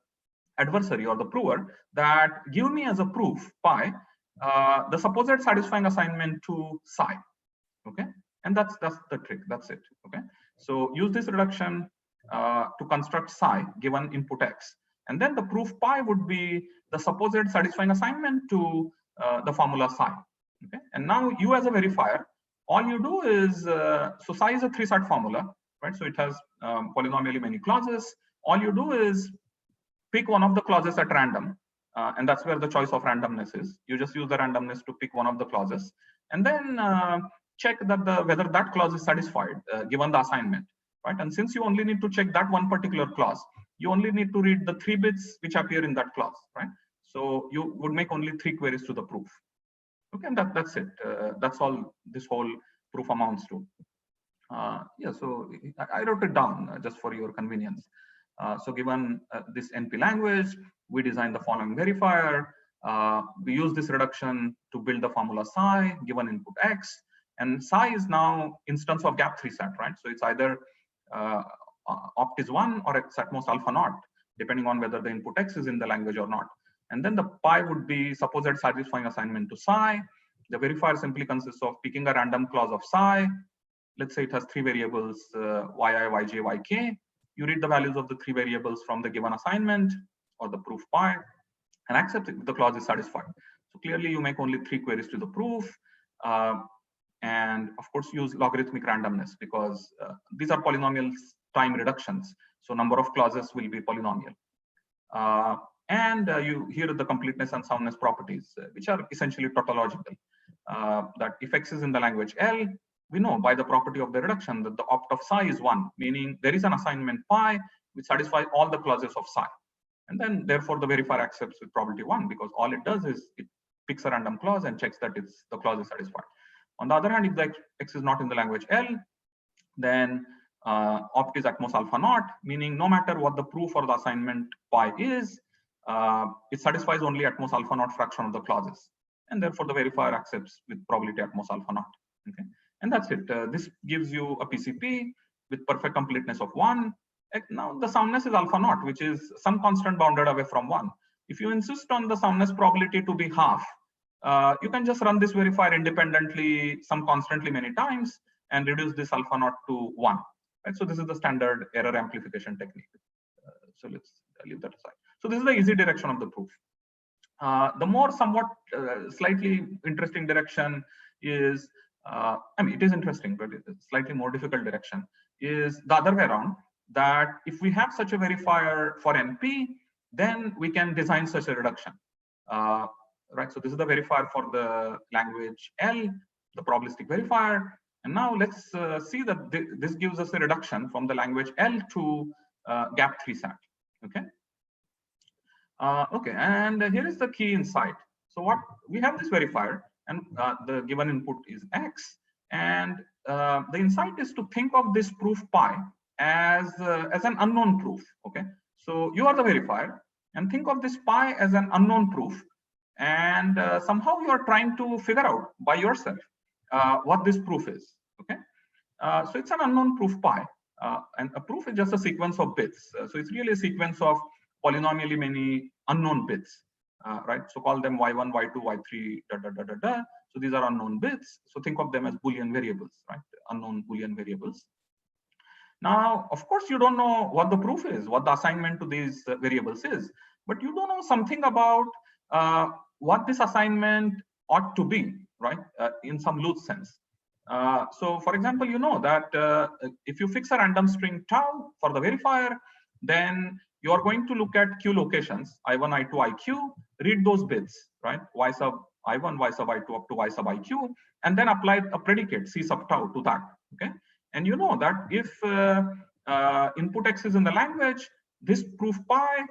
adversary or the prover that give me as a proof pi the supposed satisfying assignment to psi. Okay, and that's the trick. That's it. Okay, so use this reduction to construct psi given input X, and then the proof pi would be the supposed satisfying assignment to the formula psi. Okay, and now you as a verifier, all you do is so psi is a 3 sat formula, right? So it has polynomially many clauses. All you do is pick one of the clauses at random, and that's where the choice of randomness is. You just use the randomness to pick one of the clauses, and then check that whether that clause is satisfied given the assignment, right? And since you only need to check that one particular clause, you only need to read the 3 bits which appear in that clause, right? So you would make only 3 queries to the proof. Okay, and that's it. That's all this whole proof amounts to. Yeah, so I wrote it down just for your convenience. So given this NP language, we designed the following verifier. We use this reduction to build the formula psi given input X, and psi is now instance of gap 3 sat, right? So it's either opt is 1 or it's at most alpha naught, depending on whether the input X is in the language or not. And then the pi would be supposed satisfying assignment to psi. The verifier simply consists of picking a random clause of psi. Let's say it has 3 variables, yi, yj, yk. You read the values of the 3 variables from the given assignment or the proof pi and accept if the clause is satisfied. So clearly you make only 3 queries to the proof. And of course use logarithmic randomness because these are polynomial time reductions. So number of clauses will be polynomial. And you hear the completeness and soundness properties, which are essentially tautological. That if X is in the language L, we know by the property of the reduction that the opt of psi is 1, meaning there is an assignment pi which satisfies all the clauses of psi. And then therefore the verifier accepts with probability 1 because all it does is it picks a random clause and checks that the clause is satisfied. On the other hand, if the X is not in the language L, then opt is at most alpha naught, meaning no matter what the proof or the assignment pi is, it satisfies only at most alpha naught fraction of the clauses. And therefore the verifier accepts with probability at most alpha naught. Okay, and that's it. This gives you a PCP with perfect completeness of 1. Now the soundness is alpha naught, which is some constant bounded away from 1. If you insist on the soundness probability to be half, you can just run this verifier independently, some constantly many times, and reduce this alpha naught to 1. Right? So this is the standard error amplification technique. So let's leave that aside. So this is the easy direction of the proof. The more somewhat slightly interesting direction is, I mean, it is interesting, but it's a slightly more difficult direction, is the other way around, that if we have such a verifier for NP, then we can design such a reduction. Right, so this is the verifier for the language L, the probabilistic verifier. And now let's see that this gives us a reduction from the language L to gap 3 sat. Okay. Okay, and here is the key insight. So what we have this verifier, and the given input is X, and the insight is to think of this proof pi as an unknown proof. Okay, so you are the verifier, and think of this pi as an unknown proof, and somehow you are trying to figure out by yourself what this proof is. Okay, so it's an unknown proof pi, and a proof is just a sequence of bits. So it's really a sequence of polynomially many unknown bits, right? So call them y1, y2, y3, da, da, da, da, da. So these are unknown bits. So think of them as Boolean variables, right? Unknown Boolean variables. Now, of course, you don't know what the proof is, what the assignment to these variables is, but you don't know something about what this assignment ought to be, right? In some loose sense. So, for example, you know that if you fix a random string tau for the verifier, then you are going to look at q locations, I1, I2, IQ, read those bits, right? Y sub I1, Y sub I2 up to Y sub IQ, and then apply a predicate C sub tau to that, okay? And you know that if input X is in the language, this proof pi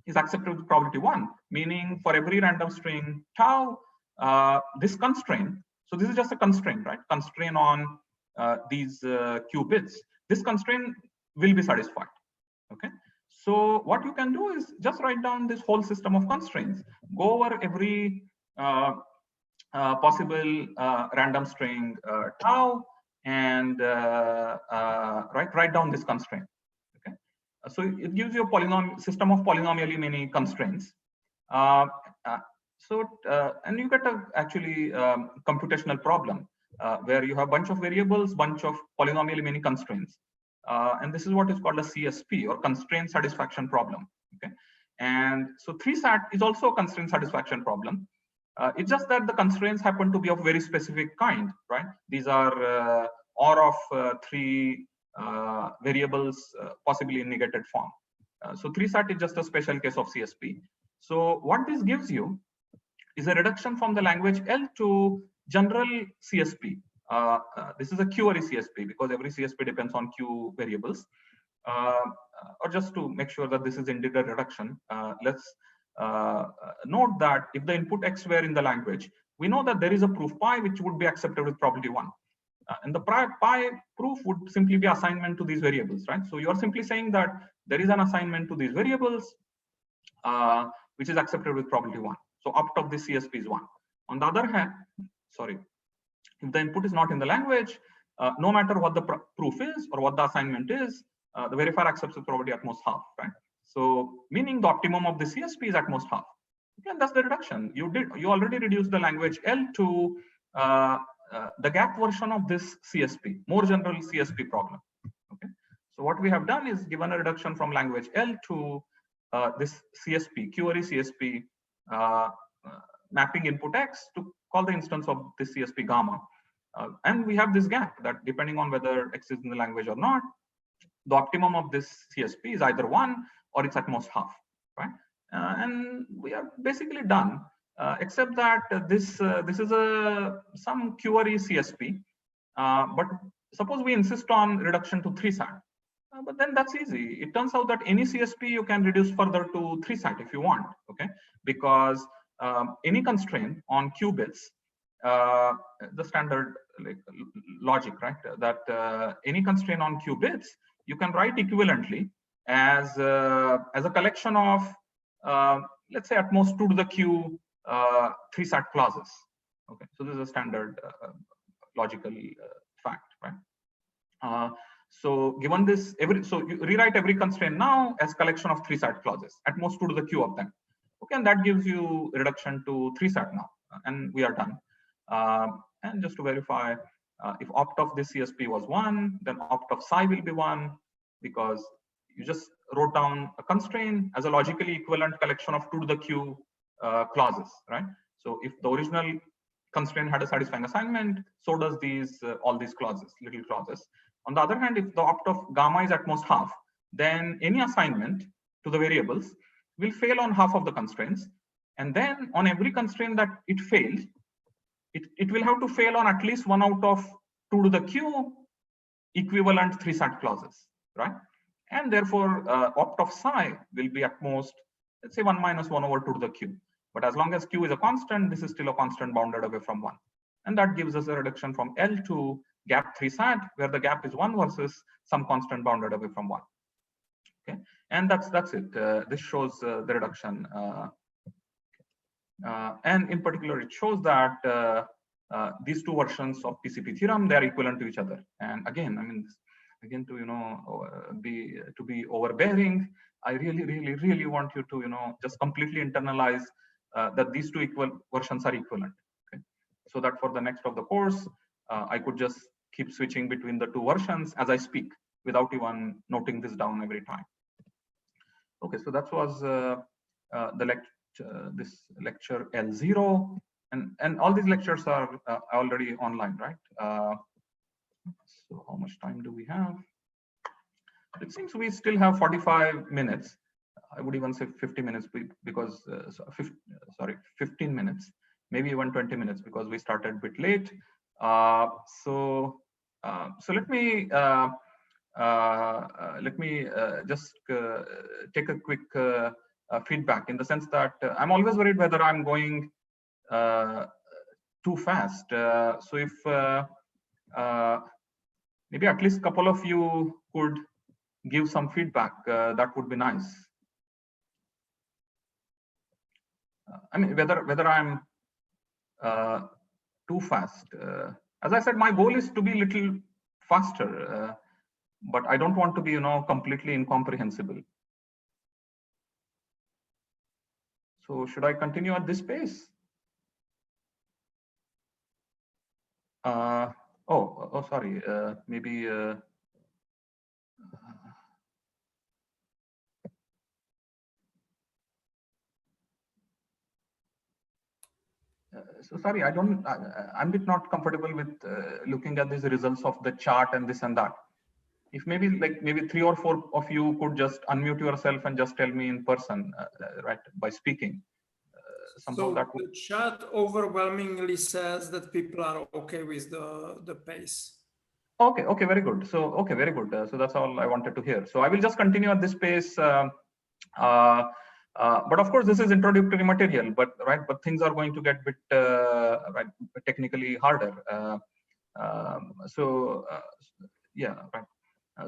is accepted with probability 1, meaning for every random string tau, this constraint, so this is just a constraint, right? Constraint on these q bits. This constraint will be satisfied, okay? So what you can do is just write down this whole system of constraints, go over every possible random string tau, and write down this constraint. Okay, so it gives you a system of polynomially many constraints. And you get a actually computational problem where you have a bunch of variables, bunch of polynomially many constraints. And this is what is called a CSP, or constraint satisfaction problem. Okay, and so 3SAT is also a constraint satisfaction problem. It's just that the constraints happen to be of very specific kind, right? These are OR of 3 variables, possibly in negated form. So 3SAT is just a special case of CSP. So what this gives you is a reduction from the language L to general CSP. This is a Q-ary CSP because every CSP depends on Q variables. Or just to make sure that this is integer reduction, let's note that if the input X were in the language, we know that there is a proof pi which would be accepted with probability 1. And the pi proof would simply be assignment to these variables, right? So you are simply saying that there is an assignment to these variables which is accepted with probability 1. So opt of this CSP is 1. On the other hand, sorry, if the input is not in the language, no matter what the proof is or what the assignment is, the verifier accepts with probability at most half, right? So meaning the optimum of the CSP is at most half. Okay, and that's the reduction. You already reduced the language L to the gap version of this CSP, more general CSP problem. Okay, so what we have done is given a reduction from language L to this CSP, Q-ary CSP, mapping input X to call the instance of this CSP gamma. And we have this gap that depending on whether X is in the language or not, the optimum of this CSP is either 1 or it's at most half, right? And we are basically done, except that this is some Q-ary CSP, but suppose we insist on reduction to 3SAT, but then that's easy. It turns out that any CSP you can reduce further to 3SAT if you want, okay? Because any constraint on Q bits, the standard logic, right? That any constraint on Q bits, you can write equivalently as a collection of, let's say, at most 2 to the Q 3SAT clauses. Okay, so this is a standard logical fact, right? So given this, so you rewrite every constraint now as collection of 3SAT clauses, at most 2 to the Q of them. Okay, and that gives you reduction to 3SAT now, and we are done. And just to verify, if opt of this CSP was 1, then opt of psi will be 1, because you just wrote down a constraint as a logically equivalent collection of 2 to the Q clauses, right? So if the original constraint had a satisfying assignment, so does these all these clauses, little clauses. On the other hand, if the opt of gamma is at most half, then any assignment to the variables will fail on half of the constraints. And then on every constraint that it fails, it will have to fail on at least 1 out of 2 to the Q equivalent 3SAT clauses, right? And therefore, opt of psi will be at most, let's say 1 minus 1 over 2 to the Q. But as long as Q is a constant, this is still a constant bounded away from 1. And that gives us a reduction from L to gap 3 sat, where the gap is 1 versus some constant bounded away from 1. Okay, and that's it. This shows the reduction. And in particular, it shows that these two versions of PCP theorem, they are equivalent to each other. And again, I mean, again, to be overbearing, I really want you to just completely internalize that these two versions are equivalent. Okay, so that for the next of the course, I could just keep switching between the two versions as I speak without even noting this down every time. Okay, so that was this lecture L0, and all these lectures are already online, right? So how much time do we have? It seems we still have 45 minutes. I would even say 50 minutes because, 15 minutes, maybe even 20 minutes because we started a bit late. So let me just take a quick feedback, in the sense that I'm always worried whether I'm going too fast. So if maybe at least a couple of you could give some feedback, that would be nice. I mean, whether I'm too fast. As I said, my goal is to be a little faster, but I don't want to be, completely incomprehensible. So should I continue at this pace? Sorry. Maybe. So sorry, I'm a bit not comfortable with looking at these results of the chart and this and that. If maybe 3 or 4 of you could just unmute yourself and just tell me in person, right, by speaking. So that the chat overwhelmingly says that people are okay with the pace. Okay, very good. So okay, very good. So that's all I wanted to hear. So I will just continue at this pace. But of course, this is introductory material. But things are going to get a bit technically harder. Yeah, right.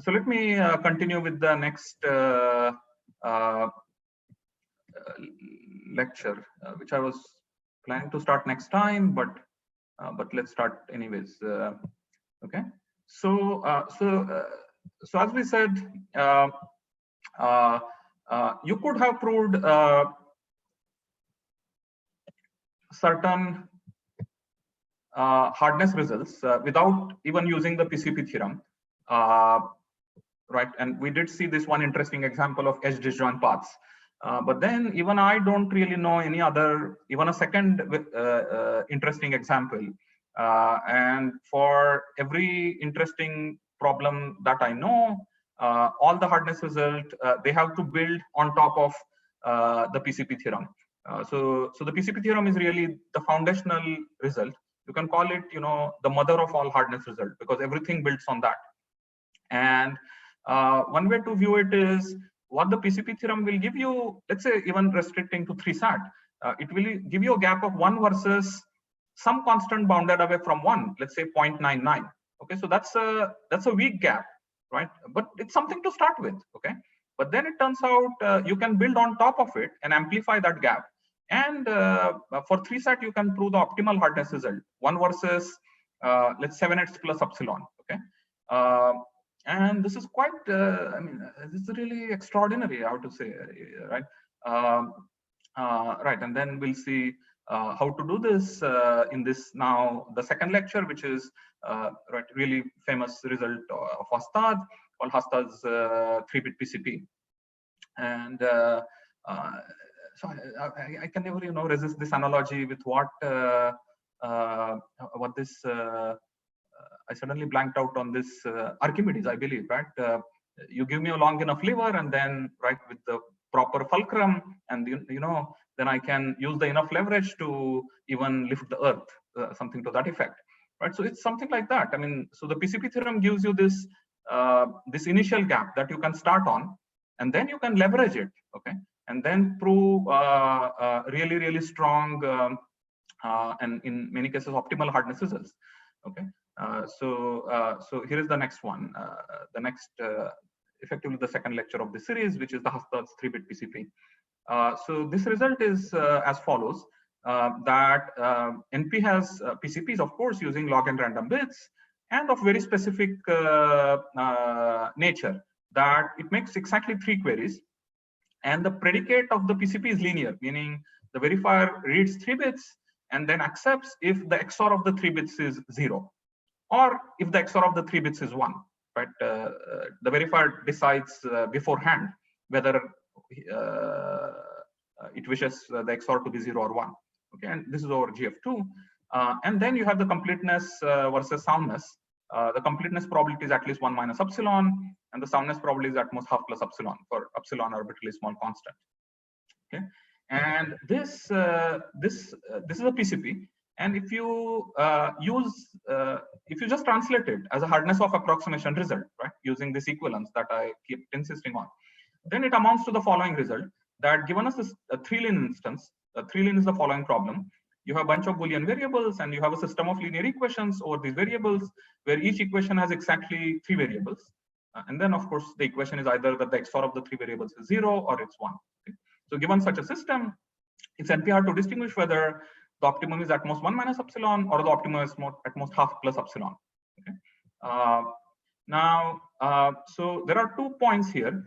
So let me continue with the next lecture, which I was planning to start next time, but let's start anyways. Okay. So as we said, you could have proved certain hardness results without even using the PCP theorem, right? And we did see this one interesting example of edge disjoint paths. But then even I don't really know any other, even a second interesting example. And for every interesting problem that I know, all the hardness result, they have to build on top of the PCP theorem. So the PCP theorem is really the foundational result. You can call it, the mother of all hardness result, because everything builds on that. And one way to view it is what the PCP theorem will give you. Let's say even restricting to 3 sat, it will give you a gap of 1 versus some constant bounded away from 1. Let's say 0.99. Okay, so that's a weak gap, right? But it's something to start with. Okay, but then it turns out you can build on top of it and amplify that gap. And for 3 sat, you can prove the optimal hardness result, 1 versus let's 7x plus epsilon. Okay. And this is quite, I mean, this is really extraordinary, I have to say, right? Right, and then we'll see how to do this in this now, the second lecture, which is right, really famous result of Hastad, called Hastad's 3-bit PCP. And so I can never, resist this analogy with what this. I suddenly blanked out on this Archimedes, I believe, right? You give me a long enough lever, and then, right, with the proper fulcrum, and then I can use the enough leverage to even lift the earth, something to that effect, right? So it's something like that. I mean, so the PCP theorem gives you this this initial gap that you can start on, and then you can leverage it. Okay, and then prove really, really strong and in many cases optimal hardness results. Okay, so here is the next one, effectively the second lecture of the series, which is the Hastad's 3-bit PCP. So this result is as follows, that NP has PCPs, of course, using log and random bits, and of very specific nature, that it makes exactly 3 queries, and the predicate of the PCP is linear, meaning the verifier reads 3 bits and then accepts if the XOR of the 3 bits is 0, or if the XOR of the 3 bits is 1. Right? The verifier decides beforehand whether it wishes the XOR to be 0 or 1. Okay, and this is over GF2. And then you have the completeness versus soundness. The completeness probability is at least 1 minus epsilon, and the soundness probability is at most half plus epsilon for epsilon arbitrarily small constant. Okay, and this is a PCP, and if you if you just translate it as a hardness of approximation result, right, using this equivalence that I keep insisting on, then it amounts to the following result: that given us this 3-lin instance, 3-lin is the following problem. You have a bunch of Boolean variables, and you have a system of linear equations over these variables, where each equation has exactly 3 variables. And then, of course, the equation is either that the XOR of the 3 variables is 0 or it's 1. Okay? So given such a system, it's NP-hard to distinguish whether the optimum is at most 1 minus epsilon or the optimum is at most half plus epsilon. Okay? So there are 2 points here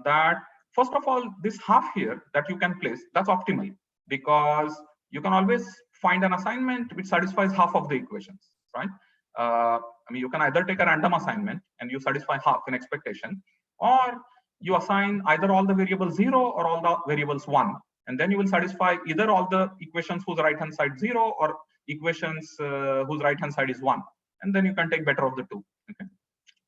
that, first of all, this half here that you can place, that's optimal, because you can always find an assignment which satisfies half of the equations, right? I mean, you can either take a random assignment and you satisfy half in expectation, or you assign either all the variables 0 or all the variables 1, and then you will satisfy either all the equations whose right hand side 0 or equations whose right hand side is 1, and then you can take better of the 2. Okay,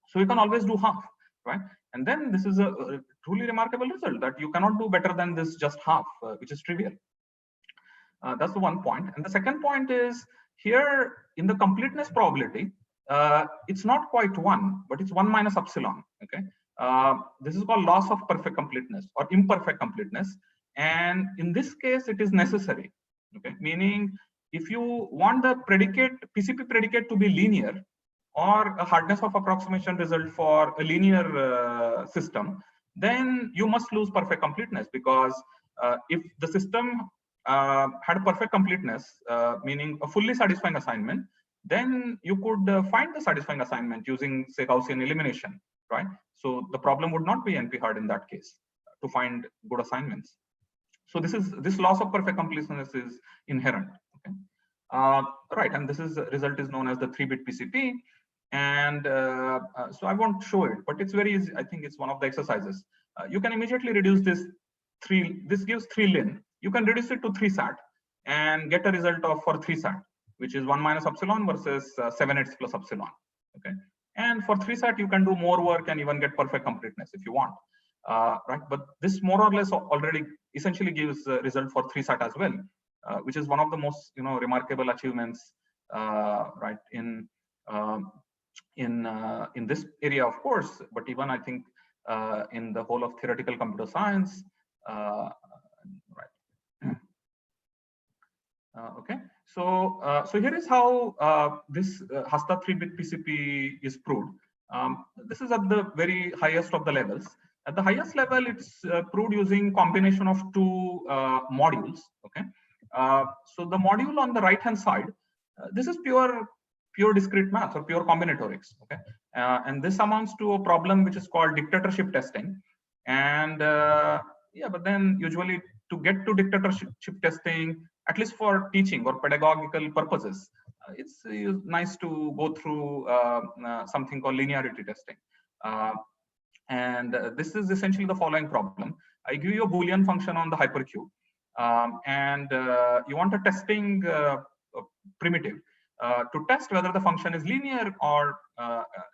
so you can always do half, right? And then this is a truly remarkable result, that you cannot do better than this just half, which is trivial. That's the one point. And the second point is, here in the completeness probability, it's not quite 1, but it's 1 minus epsilon. Okay, this is called loss of perfect completeness or imperfect completeness, and in this case it is necessary. Okay, meaning if you want the predicate, PCP predicate, to be linear, or a hardness of approximation result for a linear system, then you must lose perfect completeness, because if the system had perfect completeness, meaning a fully satisfying assignment, then you could find the satisfying assignment using, say, Gaussian elimination, right? So the problem would not be NP-hard in that case to find good assignments. So this loss of perfect completeness is inherent. Okay, right, and this result is known as the 3-bit PCP, and so I won't show it, but it's very easy. I think it's one of the exercises. You can immediately reduce this 3. This gives 3-lin. You can reduce it to 3 sat and get a result of for 3 sat, which is 1 minus epsilon versus 7/8 plus epsilon. Okay, and for 3 sat you can do more work and even get perfect completeness if you want, right? But this more or less already essentially gives a result for 3 sat as well, which is one of the most remarkable achievements, right, in this area, of course, but even I think in the whole of theoretical computer science, right. Okay, so here is how this Hastad 3-bit PCP is proved. This is at the very highest of the levels. At the highest level, it's proved using combination of 2 modules. Okay, so the module on the right hand side, this is pure discrete math or pure combinatorics. Okay, and this amounts to a problem which is called dictatorship testing. And yeah, but then usually to get to dictatorship testing, at least for teaching or pedagogical purposes, it's nice to go through something called linearity testing. And this is essentially the following problem. I give you a Boolean function on the hypercube, and you want a testing primitive to test whether the function is linear or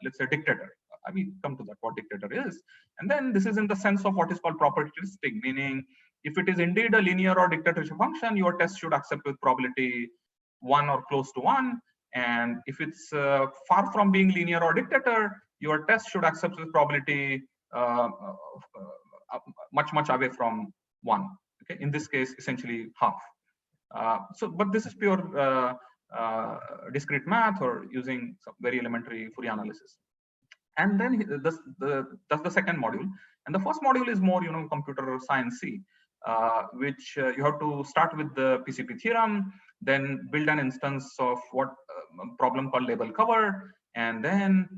let's say dictator. I will come to that, what dictator is. And then this is in the sense of what is called property testing, meaning if it is indeed a linear or dictatorship function, your test should accept with probability 1 or close to 1. And if it's far from being linear or dictator, your test should accept with probability much away from 1. Okay, in this case, essentially half. But this is pure discrete math or using some very elementary Fourier analysis. And then that's the second module. And the first module is more, computer science-y, which you have to start with the PCP theorem, then build an instance of what problem called label cover, and then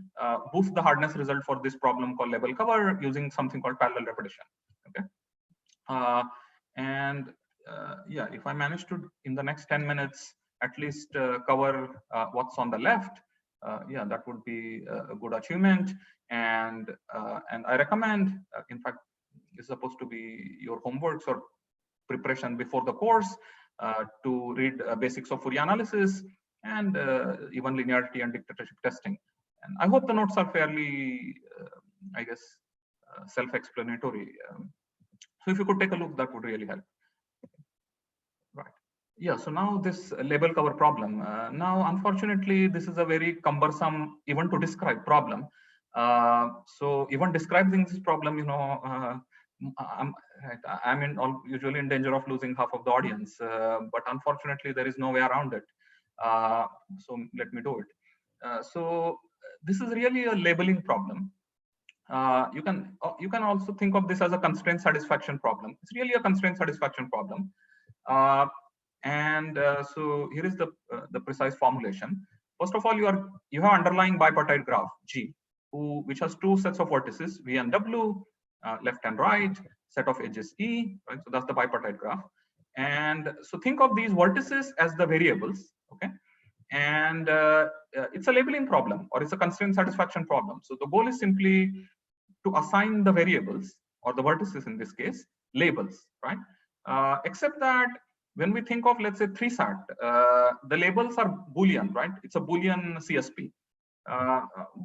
boost the hardness result for this problem called label cover using something called parallel repetition. Okay. Yeah, if I manage to, in the next 10 minutes, at least cover what's on the left, yeah, that would be a good achievement. And I recommend, in fact, it's supposed to be your homeworks or preparation before the course to read basics of Fourier analysis and even linearity and dictatorship testing. And I hope the notes are fairly, I guess, self-explanatory. So if you could take a look, that would really help. Right. Yeah, so now this label cover problem. Now, unfortunately, this is a very cumbersome, even to describe problem. So even describing this problem, I'm usually in danger of losing half of the audience, but unfortunately, there is no way around it. So let me do it. So this is really a labeling problem. You can also think of this as a constraint satisfaction problem. It's really a constraint satisfaction problem. So here is the precise formulation. First of all, you have underlying bipartite graph G, which has two sets of vertices V and W, left and right, set of edges E. Right, so that's the bipartite graph. And so think of these vertices as the variables. Okay, and it's a labeling problem, or it's a constraint satisfaction problem. So the goal is simply to assign the variables, or the vertices in this case, labels, right? Except that when we think of, let's say, 3-SAT, the labels are Boolean, right? It's a Boolean CSP.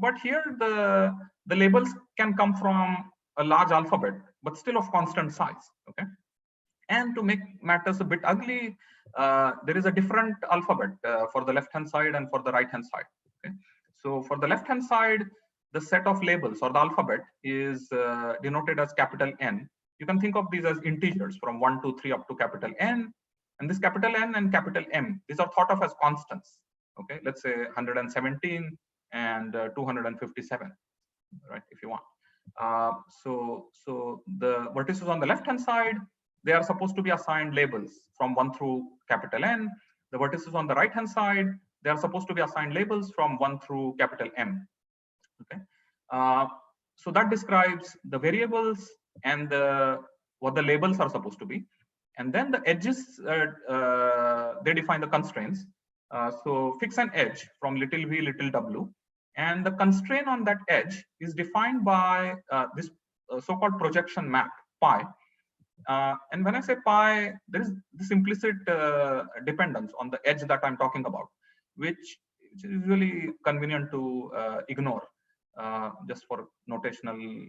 But here the labels can come from a large alphabet, but still of constant size, okay? And to make matters a bit ugly, there is a different alphabet for the left-hand side and for the right-hand side, okay? So for the left-hand side, the set of labels or the alphabet is denoted as capital N. You can think of these as integers from 1 to 3 up to capital N. And this capital N and capital M, these are thought of as constants. Okay, let's say 117 and 257, right, if you want. So the vertices on the left-hand side, they are supposed to be assigned labels from 1 through capital N. The vertices on the right-hand side, they are supposed to be assigned labels from 1 through capital M. Okay, so that describes the variables and what the labels are supposed to be. And then the edges, they define the constraints. So fix an edge from little v, little w. And the constraint on that edge is defined by this so-called projection map, pi. And when I say pi, there is this implicit dependence on the edge that I'm talking about, which is usually convenient to ignore just for notational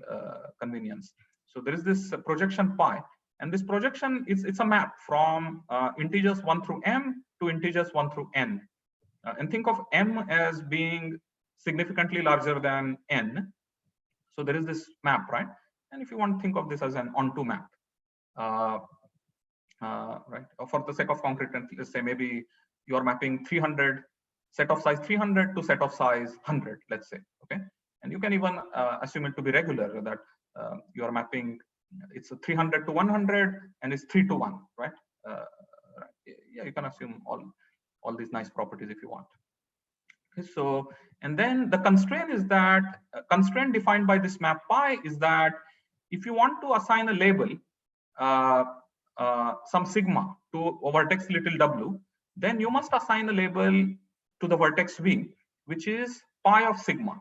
convenience. So there is this projection pi. And this projection it's a map from integers 1 through m to integers 1 through n. And think of m as being significantly larger than n. So there is this map, right? And if you want to think of this as an onto map, right? For the sake of concreteness, let's say maybe you are mapping 300, set of size 300 to set of size 100, let's say, okay? And you can even assume it to be regular, that you are mapping, it's a 300 to 100 and it's 3 to 1, right? Yeah, you can assume all these nice properties if you want. Okay, so, and then the constraint is that, constraint defined by this map pi is that if you want to assign a label, some sigma to a vertex little w, then you must assign a label to the vertex v, which is pi of sigma,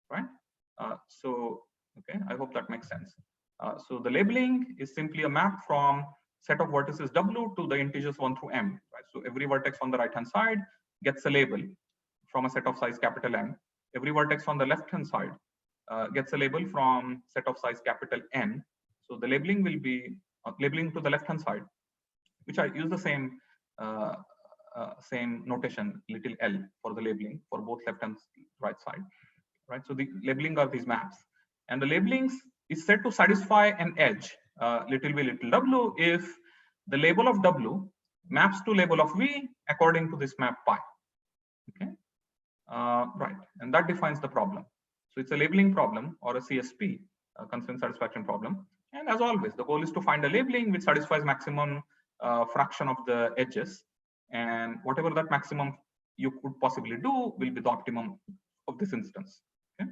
right? Okay, I hope that makes sense. So the labeling is simply a map from set of vertices w to the integers 1 through m, right? So every vertex on the right-hand side gets a label from a set of size capital M. Every vertex on the left-hand side gets a label from set of size capital N. So the labeling will be labeling to the left-hand side, which I use the same same notation, little l, for the labeling for both left and right side, right? So the labeling are these maps, and the labelings is said to satisfy an edge little v little w if the label of w maps to label of v according to this map pi. Okay, right, and that defines the problem. So it's a labeling problem or a CSP, constraint satisfaction problem. And as always, the goal is to find a labeling which satisfies maximum fraction of the edges, and whatever that maximum you could possibly do will be the optimum of this instance. Okay.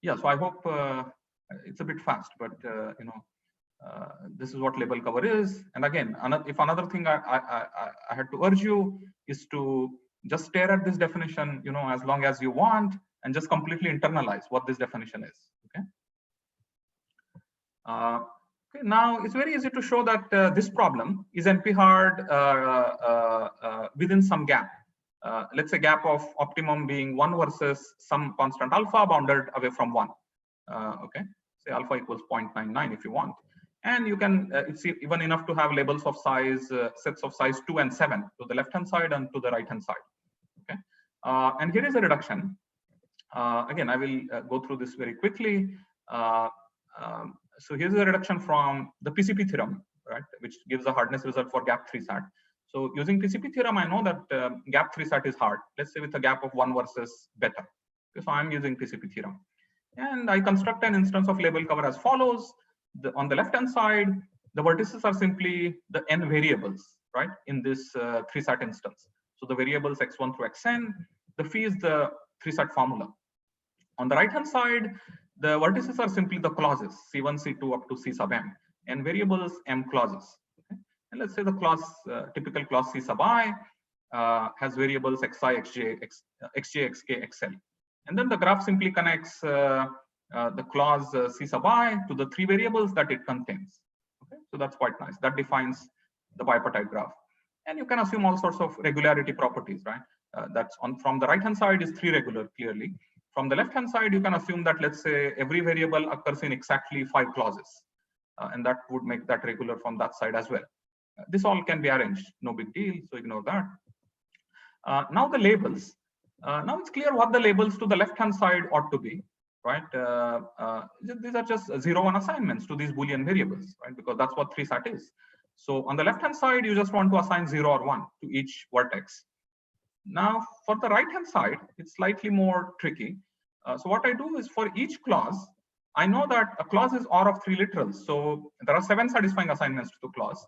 Yeah, so I hope it's a bit fast, but this is what label cover is. And again, if another thing I had to urge you is to just stare at this definition, as long as you want, and just completely internalize what this definition is. Okay. Okay. Now it's very easy to show that this problem is NP-hard within some gap. Let's say gap of optimum being 1 versus some constant alpha bounded away from 1. Okay, say alpha equals 0.99 if you want. And you can, it's even enough to have labels of size, sets of size 2 and 7 to the left-hand side and to the right-hand side. Okay, and here is a reduction. Again, I will go through this very quickly. So here's a reduction from the PCP theorem, right, which gives a hardness result for gap 3 sat. So using PCP theorem, I know that gap 3 sat is hard. Let's say with a gap of 1 versus beta. Okay, so I'm using PCP theorem. And I construct an instance of label cover as follows. On the left-hand side, the vertices are simply the n variables, right, in this 3 sat instance. So the variables x1 through xn, the phi is the 3 sat formula. On the right-hand side, the vertices are simply the clauses, C1, C2 up to C sub m, and variables m clauses. Okay? And let's say the clause, typical clause C sub I has variables xi, xj, xj, xk, xl. And then the graph simply connects the clause C sub I to the 3 variables that it contains. Okay? So that's quite nice. That defines the bipartite graph. And you can assume all sorts of regularity properties, right? That's from the right-hand side is 3 regular, clearly. From the left-hand side, you can assume that, let's say, every variable occurs in exactly 5 clauses. And that would make that regular from that side as well. This all can be arranged, no big deal, so ignore that. Now the labels. Now it's clear what the labels to the left-hand side ought to be, right? These are just 0-1 assignments to these Boolean variables, right? Because that's what 3 sat is. So on the left-hand side, you just want to assign 0 or 1 to each vertex. Now for the right-hand side, it's slightly more tricky. So what I do is for each clause, I know that a clause is OR of 3 literals. So there are 7 satisfying assignments to the clause.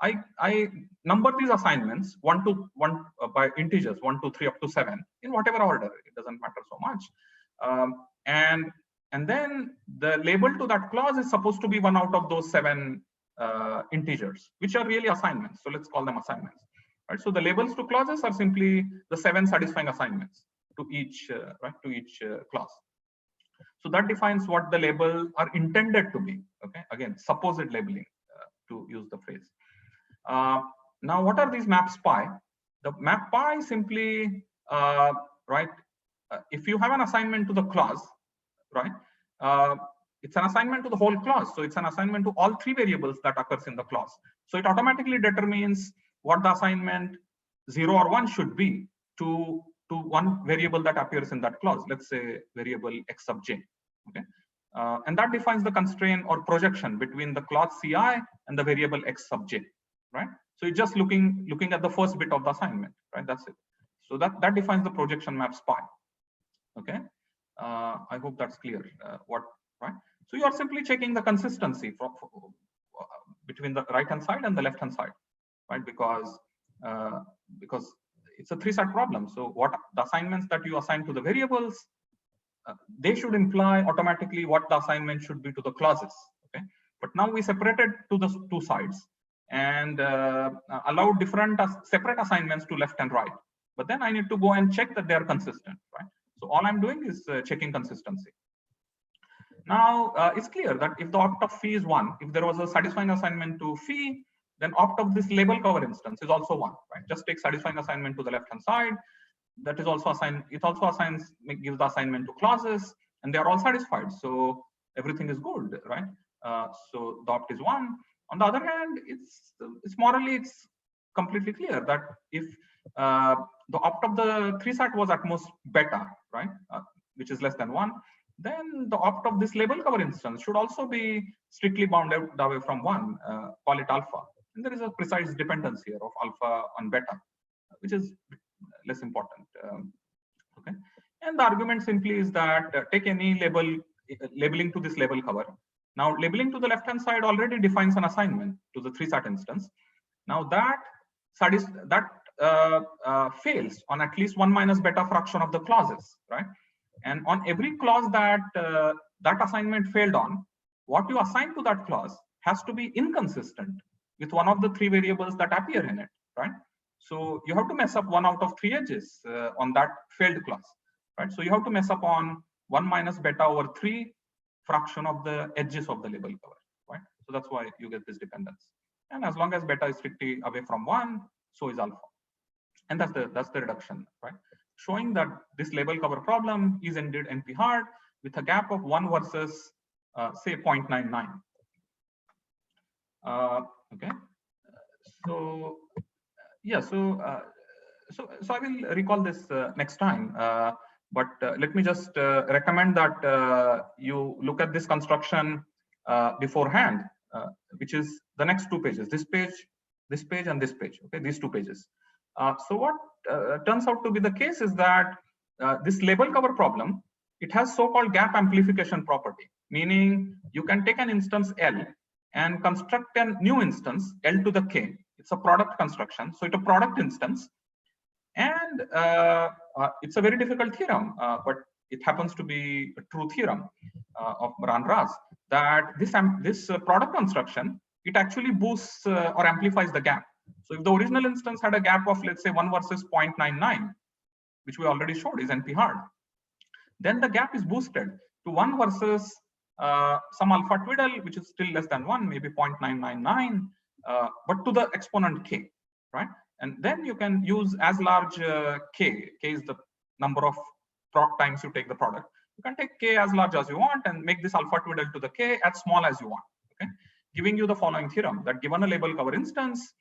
I number these assignments 1 to 1 by integers 1, 2, 3 up to 7 in whatever order. It doesn't matter so much. And then the label to that clause is supposed to be 1 out of those 7 integers, which are really assignments. So let's call them assignments. Right. So the labels to clauses are simply the 7 satisfying assignments to each clause. So that defines what the label are intended to be. Okay, again, supposed labeling, to use the phrase. Now, what are these maps pi? The map pi simply, if you have an assignment to the clause, right, it's an assignment to the whole clause. So it's an assignment to all 3 variables that occurs in the clause. So it automatically determines what the assignment 0 or 1 should be to one variable that appears in that clause. Let's say variable x sub j. Okay, and that defines the constraint or projection between the clause ci and the variable x sub j. Right. So it's just looking at the first bit of the assignment. Right. That's it. So that defines the projection maps pi. Okay. I hope that's clear. Right. So you are simply checking the consistency between the right-hand side and the left-hand side, right? Because it's a 3 sat problem. So what the assignments that you assign to the variables, they should imply automatically what the assignment should be to the clauses. Okay. But now we separated to the 2 sides and allowed different separate assignments to left and right. But then I need to go and check that they are consistent, right? So all I'm doing is checking consistency. Now it's clear that if the opt of phi is 1, if there was a satisfying assignment to phi, then opt of this label cover instance is also 1, right? Just take satisfying assignment to the left hand side. That is also assigned. It also gives the assignment to clauses, and they are all satisfied. So everything is good, right? So the opt is 1. On the other hand, it's morally it's completely clear that if the opt of the 3 sat was at most beta, right, which is less than 1, then the opt of this label cover instance should also be strictly bounded away from 1, call it alpha. And there is a precise dependence here of alpha on beta, which is less important. Okay. And the argument simply is that take any labeling to this label cover. Now, labeling to the left-hand side already defines an assignment to the 3sat instance. Now that fails on at least 1 minus beta fraction of the clauses, right? And on every clause that that assignment failed on, what you assign to that clause has to be inconsistent with one of the 3 variables that appear in it, right? So you have to mess up 1 out of 3 edges on that failed clause, right? So you have to mess up on 1 minus beta over 3 fraction of the edges of the label cover, right? So that's why you get this dependence. And as long as beta is strictly away from 1, so is alpha. And that's the reduction, right? Showing that this label cover problem is indeed NP hard with a gap of 1 versus say 0.99. Okay. So yeah, so I will recall this next time. But let me just recommend that you look at this construction beforehand, which is the next 2 pages, this page, and this page. Okay, these 2 pages. So what turns out to be the case is that this label cover problem, it has so-called gap amplification property, meaning you can take an instance L and construct a new instance L to the K. It's a product construction, so it's a product instance. And it's a very difficult theorem, but it happens to be a true theorem of Ran-Raz, that this product construction, it actually boosts or amplifies the gap. So if the original instance had a gap of, let's say, 1 versus 0.99, which we already showed is NP hard, then the gap is boosted to 1 versus some alpha twiddle, which is still less than 1, maybe 0.999, but to the exponent k, right? And then you can use as large k is the number of times you take the product. You can take k as large as you want and make this alpha twiddle to the k as small as you want, okay? Giving you the following theorem, that given a label cover instance,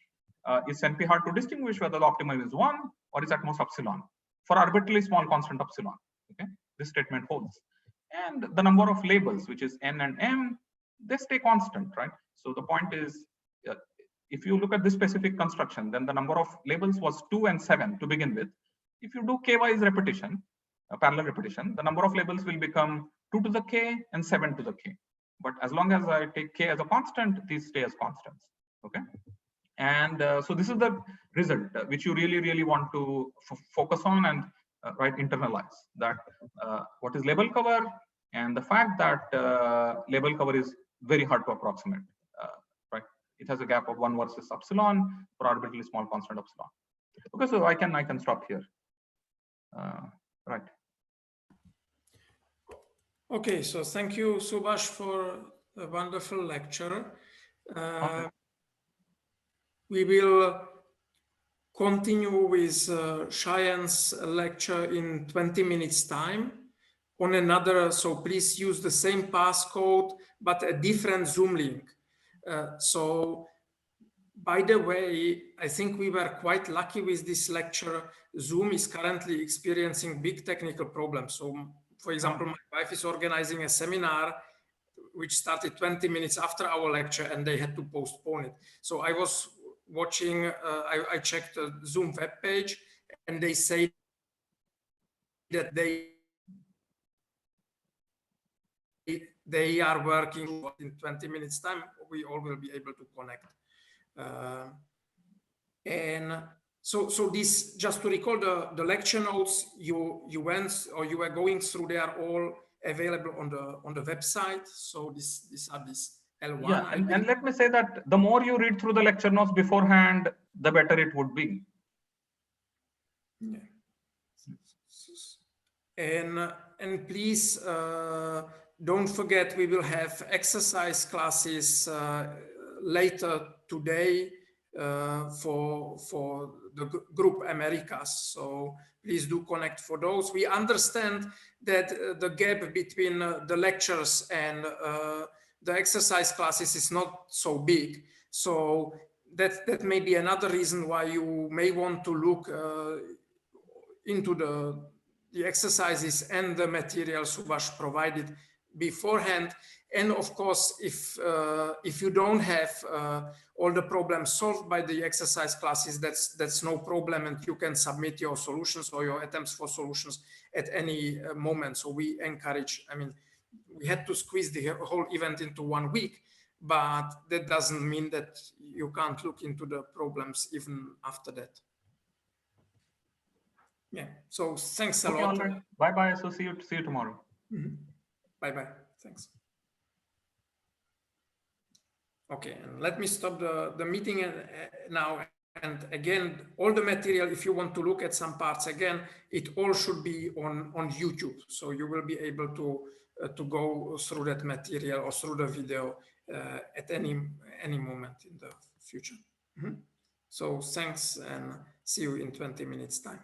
is NP hard to distinguish whether the optimum is 1 or is at most epsilon for arbitrarily small constant epsilon, okay? This statement holds. And the number of labels, which is n and m, they stay constant, right? So the point is, if you look at this specific construction, then the number of labels was 2 and 7 to begin with. If you do k-wise repetition, parallel repetition, the number of labels will become 2 to the k and 7 to the k. But as long as I take k as a constant, these stay as constants, okay? And so this is the result which you really want to focus on and internalize, that what is label cover, and the fact that label cover is very hard to approximate. It has a gap of 1 versus epsilon for arbitrarily small constant epsilon. Okay, so I can stop here. Right. Okay, so thank you, Subhash, for a wonderful lecture. We will continue with Cheyenne's lecture in 20 minutes time on another, so please use the same passcode, but a different Zoom link. So, by the way, I think we were quite lucky with this lecture. Zoom is currently experiencing big technical problems. So, for example, my wife is organizing a seminar which started 20 minutes after our lecture and they had to postpone it. So I was watching, I checked the Zoom webpage and they say that they are working in 20 minutes time. We all will be able to connect. And so this, just to recall the lecture notes you went or you were going through, they are all available on the website. So these are this L1. Yeah, and let me say that the more you read through the lecture notes beforehand, the better it would be. Yeah. And please don't forget, we will have exercise classes later today for the group Americas. So please do connect for those. We understand that the gap between the lectures and the exercise classes is not so big. So that may be another reason why you may want to look into the exercises and the material Subhash provided beforehand. And of course, if you don't have all the problems solved by the exercise classes, that's no problem, and you can submit your solutions or your attempts for solutions at any moment. So we encourage, I mean, we had to squeeze the whole event into 1 week, but that doesn't mean that you can't look into the problems even after that. Yeah, so thanks a lot. Right. Bye-bye. So see you tomorrow. Bye-bye. Thanks. Okay, and let me stop the meeting now. And again, all the material, if you want to look at some parts again, it all should be on YouTube. So you will be able to go through that material or through the video at any moment in the future. So thanks, and see you in 20 minutes time.